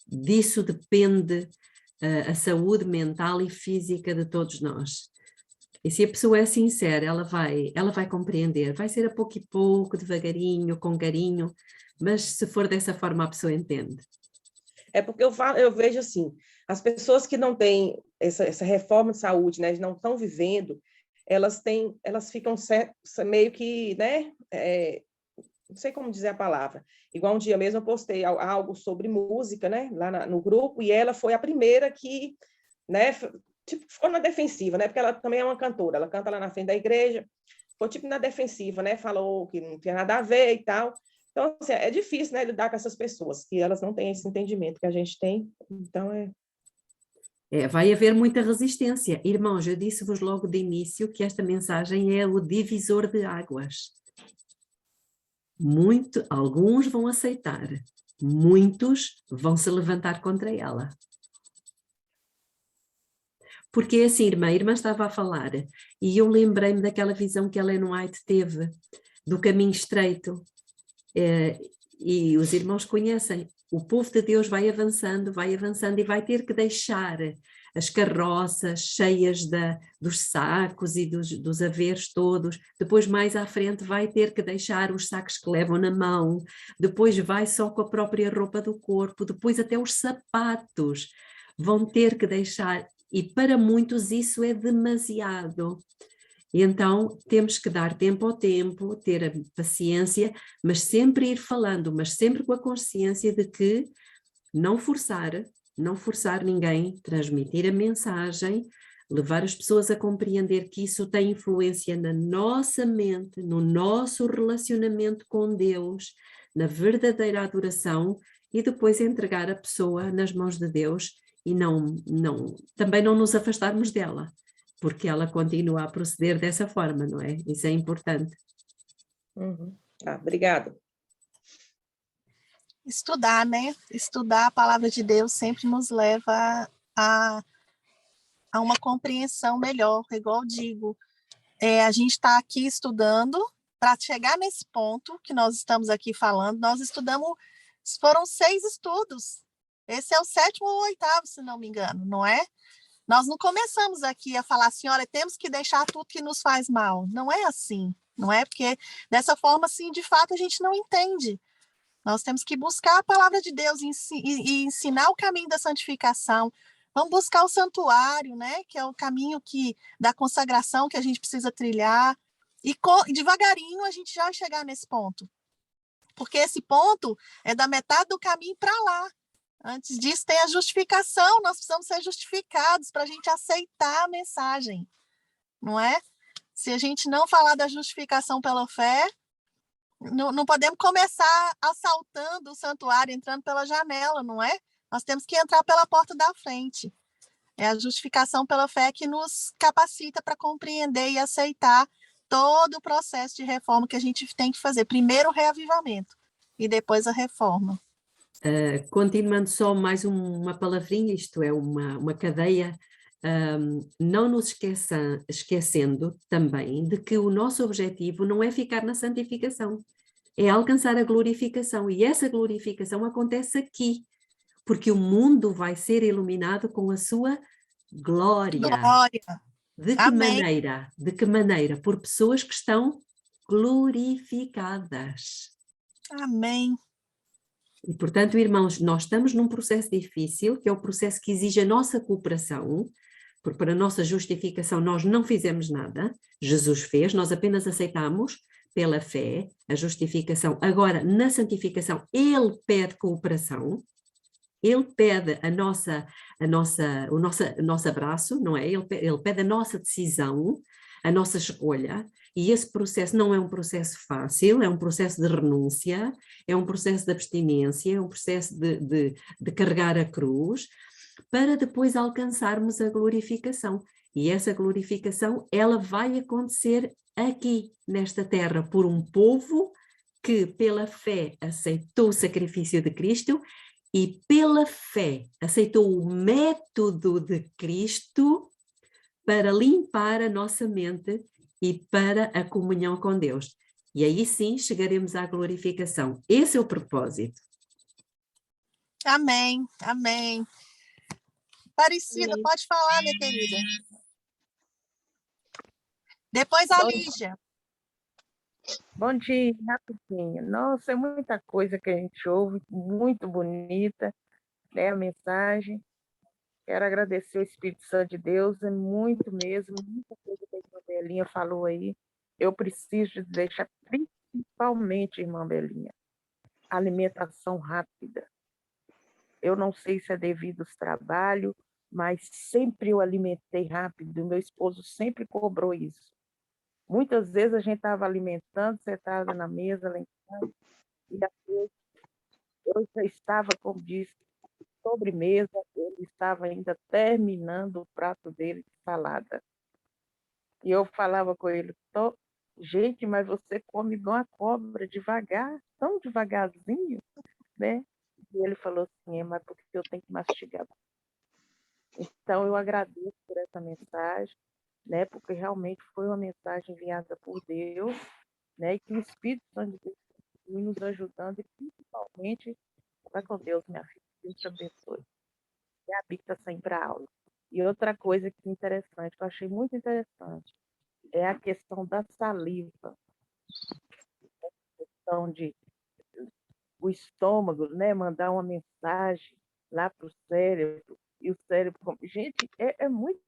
Disso depende a saúde mental e física de todos nós. E se a pessoa é sincera, ela vai compreender, vai ser a pouco e pouco, devagarinho, com carinho, mas se for dessa forma a pessoa entende. É porque eu vejo assim, as pessoas que não têm essa reforma de saúde, né, não estão vivendo, elas ficam meio que, né, não sei como dizer a palavra. Igual um dia mesmo eu postei algo sobre música, né, lá no grupo, e ela foi a primeira que, né, tipo, ficou na defensiva, né, porque ela também é uma cantora, ela canta lá na frente da igreja, ficou tipo na defensiva, né, falou que não tinha nada a ver e tal. Então, assim, é difícil, né, lidar com essas pessoas, que elas não têm esse entendimento que a gente tem, então vai haver muita resistência. Irmãos, eu disse-vos logo de início que esta mensagem é o divisor de águas. Alguns vão aceitar, muitos vão se levantar contra ela. Porque assim, a irmã estava a falar, e eu lembrei-me daquela visão que a Ellen White teve, do caminho estreito. E os irmãos conhecem, o povo de Deus vai avançando e vai ter que deixar as carroças cheias dos sacos e dos haveres todos, depois mais à frente vai ter que deixar os sacos que levam na mão, depois vai só com a própria roupa do corpo, depois até os sapatos vão ter que deixar, E para muitos isso é demasiado. Então, temos que dar tempo ao tempo, ter a paciência, mas sempre ir falando, mas sempre com a consciência de que não forçar ninguém, transmitir a mensagem, levar as pessoas a compreender que isso tem influência na nossa mente, no nosso relacionamento com Deus, na verdadeira adoração, e depois entregar a pessoa nas mãos de Deus e também não nos afastarmos dela, porque ela continua a proceder dessa forma, não é? Isso é importante. Uhum. Obrigada. Estudar, né? Estudar a palavra de Deus sempre nos leva a, a uma compreensão melhor, igual eu digo. A gente está aqui estudando para chegar nesse ponto que nós estamos aqui falando. Nós estudamos, foram 6 estudos. Esse é o 7º ou 8º, se não me engano, não é? Nós não começamos aqui a falar assim, olha, temos que deixar tudo que nos faz mal. Não é assim, não é? Porque dessa forma, assim, de fato, a gente não entende. Nós temos que buscar a palavra de Deus e ensinar o caminho da santificação. Vamos buscar o santuário, né? Que é o caminho da consagração que a gente precisa trilhar. E devagarinho a gente já vai chegar nesse ponto. Porque esse ponto é da metade do caminho para lá. Antes disso tem a justificação, nós precisamos ser justificados para a gente aceitar a mensagem, não é? Se a gente não falar da justificação pela fé, não podemos começar assaltando o santuário, entrando pela janela, não é? Nós temos que entrar pela porta da frente. É a justificação pela fé que nos capacita para compreender e aceitar todo o processo de reforma que a gente tem que fazer. Primeiro o reavivamento e depois a reforma. Continuando só mais uma palavrinha, isto é uma cadeia, não nos esquecendo também de que o nosso objetivo não é ficar na santificação, é alcançar a glorificação, e essa glorificação acontece aqui, porque o mundo vai ser iluminado com a sua glória. Glória. De que Amém. maneira? De que maneira? Por pessoas que estão glorificadas. Amém. E, portanto, irmãos, nós estamos num processo difícil, que é o processo que exige a nossa cooperação, porque para a nossa justificação nós não fizemos nada, Jesus fez, nós apenas aceitamos pela fé a justificação. Agora, na santificação, Ele pede cooperação, Ele pede o nosso abraço, não é? Ele pede a nossa decisão, a nossa escolha, e esse processo não é um processo fácil, é um processo de renúncia, é um processo de abstinência, é um processo de carregar a cruz, para depois alcançarmos a glorificação. E essa glorificação, ela vai acontecer aqui, nesta terra, por um povo que pela fé aceitou o sacrifício de Cristo e pela fé aceitou o método de Cristo para limpar a nossa mente e para a comunhão com Deus. E aí sim chegaremos à glorificação. Esse é o propósito. Amém, amém. Aparecida, pode falar, minha querida. Depois a Lígia. Bom dia, rapidinho. Nossa, é muita coisa que a gente ouve, muito bonita, né, a mensagem. Quero agradecer o Espírito Santo de Deus, é muito mesmo, muita coisa que a irmã Belinha falou aí. Eu preciso de deixar, principalmente, irmã Belinha, alimentação rápida. Eu não sei se é devido aos trabalhos, mas sempre eu alimentei rápido, meu esposo sempre cobrou isso. Muitas vezes a gente estava alimentando, sentada na mesa lá em casa, e às vezes eu já estava, como disse, sobremesa, ele estava ainda terminando o prato dele de salada. E eu falava com ele, gente, mas você come igual a cobra, devagar, tão devagarzinho, né? E ele falou assim, mas porque eu tenho que mastigar. Então, eu agradeço por essa mensagem, né? Porque realmente foi uma mensagem enviada por Deus, né? E que o Espírito Santo de Deus continue nos ajudando, e principalmente, vai com Deus, minha filha, Deus te abençoe. E habita sempre a aula. E outra coisa que é interessante, que eu achei muito interessante, é a questão da saliva, a questão de o estômago, né? Mandar uma mensagem lá para o cérebro, e o cérebro. Gente, é muito.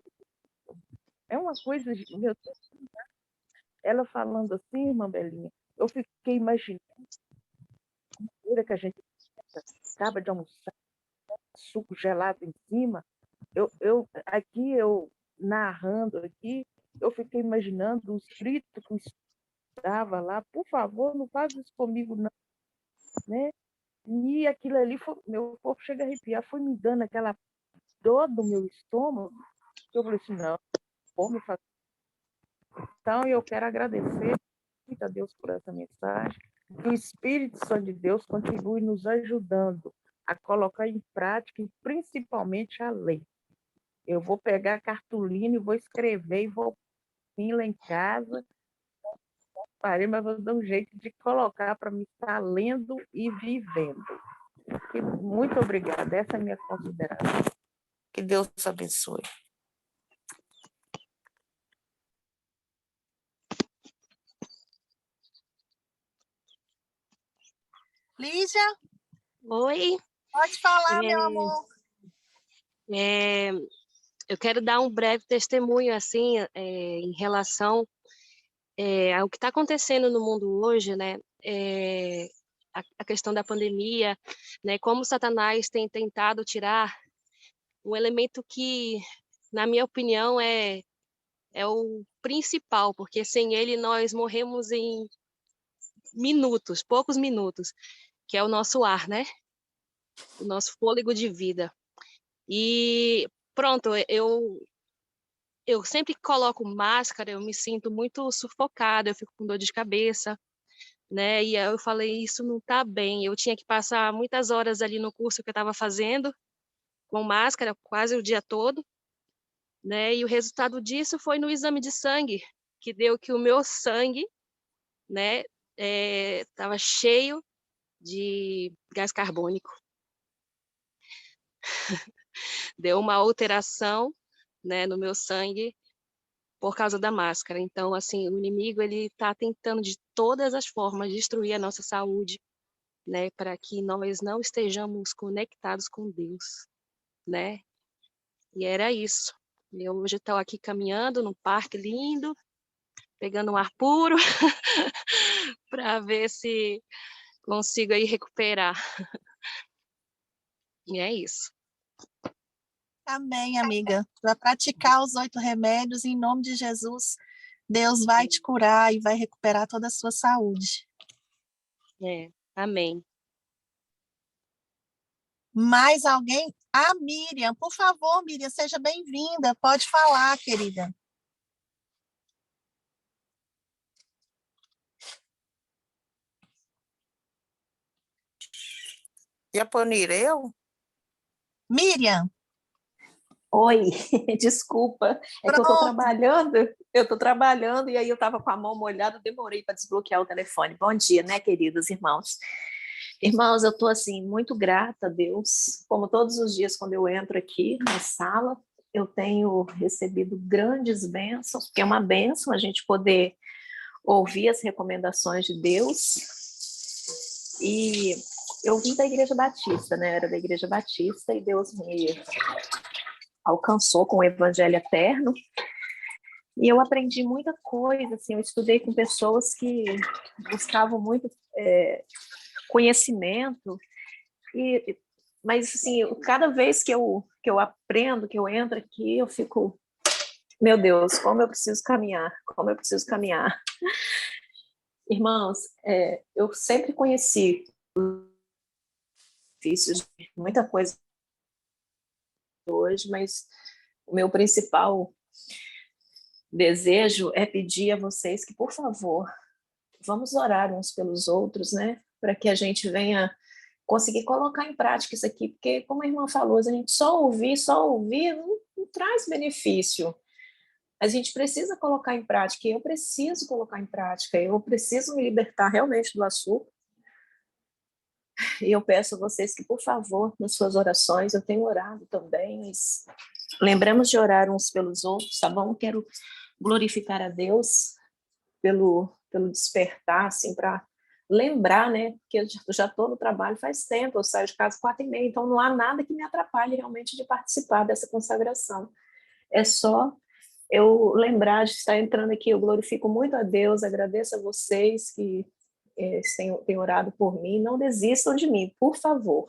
É uma coisa. Meu Deus, ela falando assim, irmã Belinha, eu fiquei imaginando a hora que a gente acaba de almoçar, suco gelado em cima. Eu narrando aqui, eu fiquei imaginando o espírito que estava lá. Por favor, não faz isso comigo, não, né? E aquilo ali, meu corpo chega a arrepiar, foi me dando aquela dor do meu estômago, que eu falei assim, não, vou me fazer. Então, eu quero agradecer muito a Deus por essa mensagem, que o Espírito Santo de Deus continue nos ajudando a colocar em prática, e principalmente a lei. Eu vou pegar a cartolina e vou escrever e vou vir lá em casa, parei, mas vou dar um jeito de colocar para me estar lendo e vivendo. Muito obrigada, essa é a minha consideração. Que Deus abençoe. Lígia? Oi. Pode falar, meu amor. Eu quero dar um breve testemunho assim, em relação ao que está acontecendo no mundo hoje, né? A questão da pandemia, né? Como Satanás tem tentado tirar um elemento que, na minha opinião, é o principal, porque sem ele nós morremos em minutos, poucos minutos, que é o nosso ar, né? O nosso fôlego de vida. E pronto, eu sempre coloco máscara, eu me sinto muito sufocada, eu fico com dor de cabeça, né? E aí eu falei, isso não tá bem. Eu tinha que passar muitas horas ali no curso que eu estava fazendo, com máscara, quase o dia todo, né? E o resultado disso foi no exame de sangue, que deu que o meu sangue, né, estava cheio de gás carbônico. Deu uma alteração, né, no meu sangue por causa da máscara. Então, assim, o inimigo ele está tentando de todas as formas destruir a nossa saúde, né, para que nós não estejamos conectados com Deus, né? E era isso. Eu hoje estou aqui caminhando num parque lindo, pegando um ar puro, para ver se consigo aí recuperar. E é isso. Amém, amiga. Para praticar os 8 remédios, em nome de Jesus, Deus vai te curar e vai recuperar toda a sua saúde. Amém. Mais alguém? A Miriam, por favor, Miriam, seja bem-vinda. Pode falar, querida. E a Ponireu? Miriam. Oi, desculpa, é que eu estou trabalhando e aí eu estava com a mão molhada, demorei para desbloquear o telefone. Bom dia, né, queridos irmãos? Irmãos, eu estou assim muito grata a Deus, como todos os dias quando eu entro aqui na sala, eu tenho recebido grandes bênçãos, porque é uma bênção a gente poder ouvir as recomendações de Deus. E eu vim da Igreja Batista, né? Era da Igreja Batista e Deus me alcançou com o Evangelho Eterno. E eu aprendi muita coisa, assim, eu estudei com pessoas que buscavam muito conhecimento, mas assim, cada vez que eu aprendo, que eu entro aqui, eu fico, meu Deus, como eu preciso caminhar, como eu preciso caminhar. Irmãos, eu sempre conheci benefícios de muita coisa hoje, mas o meu principal desejo é pedir a vocês que, por favor, vamos orar uns pelos outros, né? Para que a gente venha conseguir colocar em prática isso aqui, porque, como a irmã falou, a gente só ouvir não traz benefício. A gente precisa colocar em prática, e eu preciso colocar em prática, eu preciso me libertar realmente do açúcar. E eu peço a vocês que, por favor, nas suas orações, eu tenho orado também, mas lembremos de orar uns pelos outros, tá bom? Quero glorificar a Deus pelo despertar, assim, para lembrar, né? Porque eu já estou no trabalho faz tempo, eu saio de casa 4h30, então não há nada que me atrapalhe realmente de participar dessa consagração. É só eu lembrar de estar entrando aqui. Eu glorifico muito a Deus, agradeço a vocês que têm orado por mim. Não desistam de mim, por favor.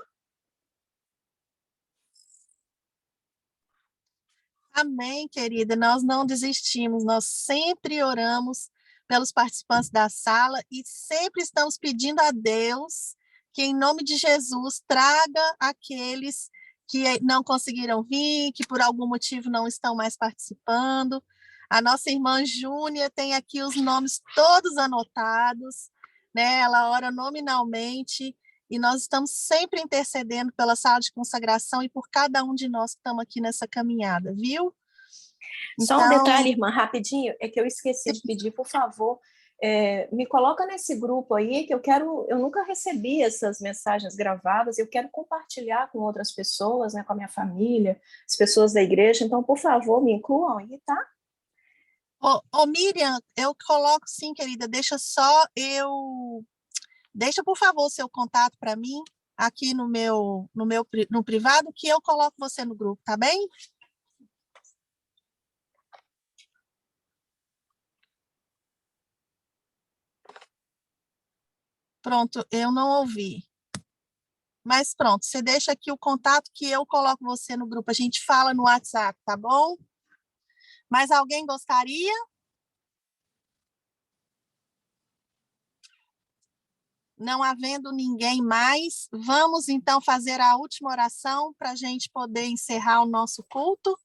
Amém, querida. Nós não desistimos, nós sempre oramos pelos participantes da sala e sempre estamos pedindo a Deus que, em nome de Jesus, traga aqueles que não conseguiram vir, que por algum motivo não estão mais participando. A nossa irmã Júnia tem aqui os nomes todos anotados, né? Ela ora nominalmente. E nós estamos sempre intercedendo pela sala de consagração e por cada um de nós que estamos aqui nessa caminhada, viu? Só um detalhe, irmã, rapidinho, é que eu esqueci de pedir, por favor, me coloca nesse grupo aí, que eu nunca recebi essas mensagens gravadas, eu quero compartilhar com outras pessoas, né, com a minha família, as pessoas da igreja, então, por favor, me incluam aí, tá? Ô, Miriam, eu coloco sim, querida, Deixa, por favor, o seu contato para mim, aqui no privado, que eu coloco você no grupo, tá bem? Pronto, eu não ouvi. Mas pronto, você deixa aqui o contato que eu coloco você no grupo. A gente fala no WhatsApp, tá bom? Mas alguém gostaria? Não havendo ninguém mais, vamos então fazer a última oração para a gente poder encerrar o nosso culto.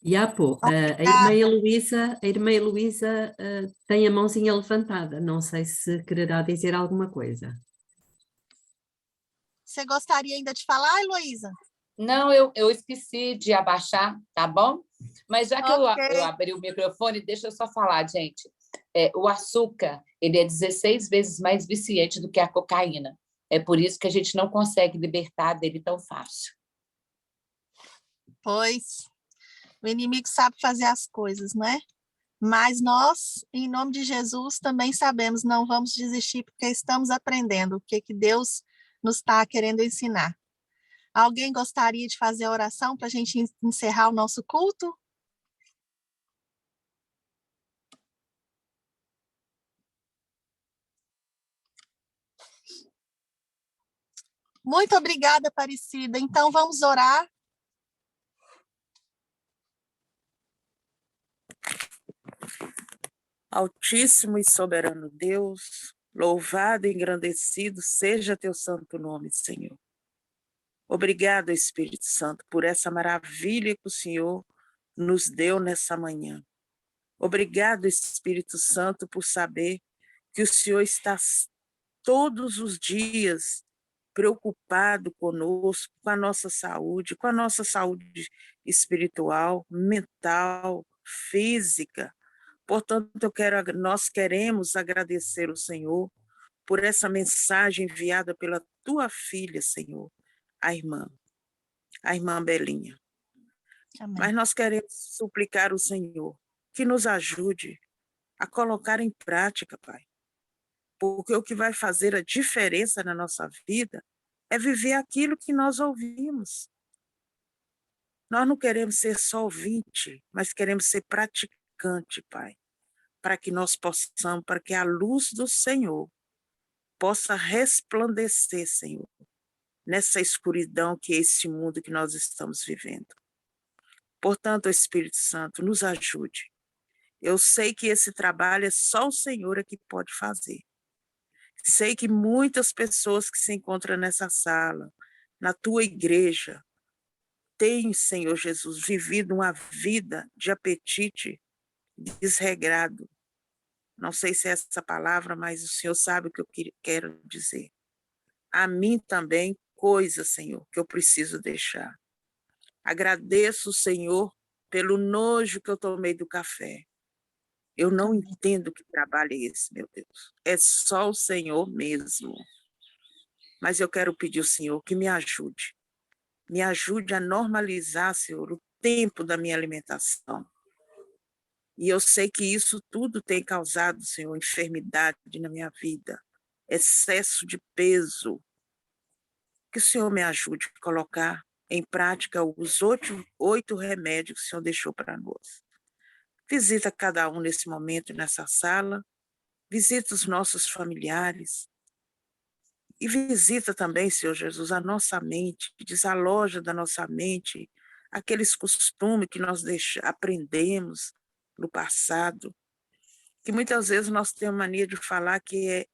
Iapo, a irmã Heloísa tem a mãozinha levantada, não sei se quererá dizer alguma coisa. Você gostaria ainda de falar, Heloísa? Não, eu esqueci de abaixar, tá bom? Mas já que eu abri o microfone, deixa eu só falar, gente. O açúcar, ele é 16 vezes mais viciante do que a cocaína. É por isso que a gente não consegue libertar dele tão fácil. Pois, o inimigo sabe fazer as coisas, né? Mas nós, em nome de Jesus, também sabemos, não vamos desistir, porque estamos aprendendo o que Deus nos está querendo ensinar. Alguém gostaria de fazer a oração para a gente encerrar o nosso culto? Muito obrigada, Aparecida. Então, vamos orar. Altíssimo e soberano Deus, louvado e engrandecido seja teu santo nome, Senhor. Obrigado, Espírito Santo, por essa maravilha que o Senhor nos deu nessa manhã. Obrigado, Espírito Santo, por saber que o Senhor está todos os dias preocupado conosco, com a nossa saúde espiritual, mental, física. Portanto, nós queremos agradecer ao Senhor por essa mensagem enviada pela tua filha, Senhor, a irmã Belinha. Amém. Mas nós queremos suplicar ao Senhor que nos ajude a colocar em prática, Pai. Porque o que vai fazer a diferença na nossa vida é viver aquilo que nós ouvimos. Nós não queremos ser só ouvinte, mas queremos ser praticante, Pai, para que nós possamos, para que a luz do Senhor possa resplandecer, Senhor, nessa escuridão que é esse mundo que nós estamos vivendo. Portanto, Espírito Santo, nos ajude. Eu sei que esse trabalho é só o Senhor que pode fazer. Sei que muitas pessoas que se encontram nessa sala, na tua igreja, têm, Senhor Jesus, vivido uma vida de apetite desregrado. Não sei se é essa palavra, mas o Senhor sabe o que eu quero dizer. A mim também, coisas, Senhor, que eu preciso deixar. Agradeço, Senhor, pelo nojo que eu tomei do café. Eu não entendo que trabalho é esse, meu Deus. É só o Senhor mesmo. Mas eu quero pedir ao Senhor que me ajude. Me ajude a normalizar, Senhor, o tempo da minha alimentação. E eu sei que isso tudo tem causado, Senhor, enfermidade na minha vida. excesso de peso. Que o Senhor me ajude a colocar em prática os 8 remédios que o Senhor deixou para nós. Visita cada um nesse momento, nessa sala, visita os nossos familiares e visita também, Senhor Jesus, a nossa mente, desaloja da nossa mente aqueles costumes que nós aprendemos no passado, que muitas vezes nós temos mania de falar que é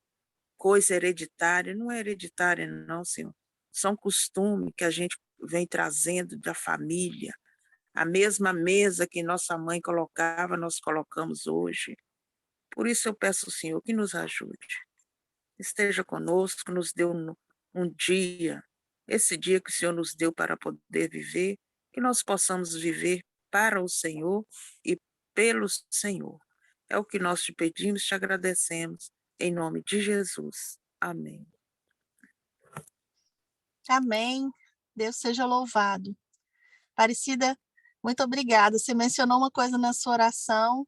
coisa hereditária. Não é hereditária não, Senhor. São costumes que a gente vem trazendo da família. A mesma mesa que nossa mãe colocava, nós colocamos hoje. Por isso eu peço ao Senhor que nos ajude. Esteja conosco, nos dê um dia, esse dia que o Senhor nos deu para poder viver, que nós possamos viver para o Senhor e pelo Senhor. É o que nós te pedimos, te agradecemos, em nome de Jesus. Amém. Amém. Deus seja louvado. Aparecida, muito obrigada. Você mencionou uma coisa na sua oração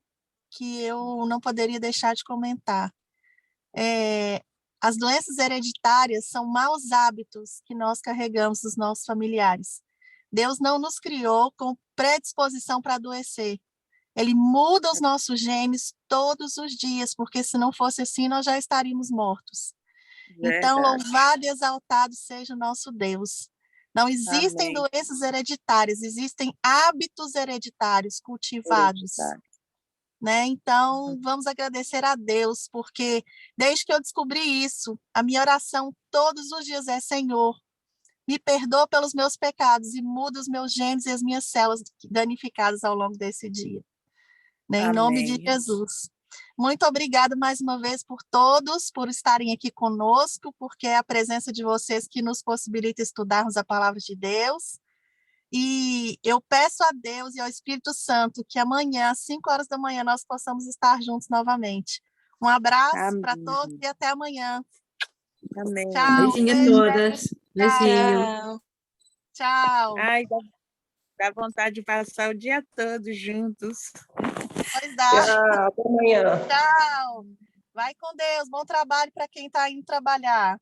que eu não poderia deixar de comentar. As doenças hereditárias são maus hábitos que nós carregamos dos nossos familiares. Deus não nos criou com predisposição para adoecer. Ele muda os nossos genes todos os dias, porque se não fosse assim, nós já estaríamos mortos. Então, louvado e exaltado seja o nosso Deus. Não existem Amém. doenças hereditárias, existem hábitos hereditários cultivados. Né? Então, vamos agradecer a Deus, porque desde que eu descobri isso, a minha oração todos os dias é: Senhor, me perdoa pelos meus pecados e muda os meus genes e as minhas células danificadas ao longo desse dia. Né? Em nome de Jesus. Muito obrigada mais uma vez por todos, por estarem aqui conosco, porque é a presença de vocês que nos possibilita estudarmos a palavra de Deus. E eu peço a Deus e ao Espírito Santo que amanhã, às 5 horas da manhã, nós possamos estar juntos novamente. Um abraço para todos e até amanhã. Amém. Tchau. Beijinho a todas. Beijinho. Tchau. Ai, dá vontade de passar o dia todo juntos. Pois dá. Tchau, até amanhã. Tchau. Vai com Deus. Bom trabalho para quem está indo trabalhar.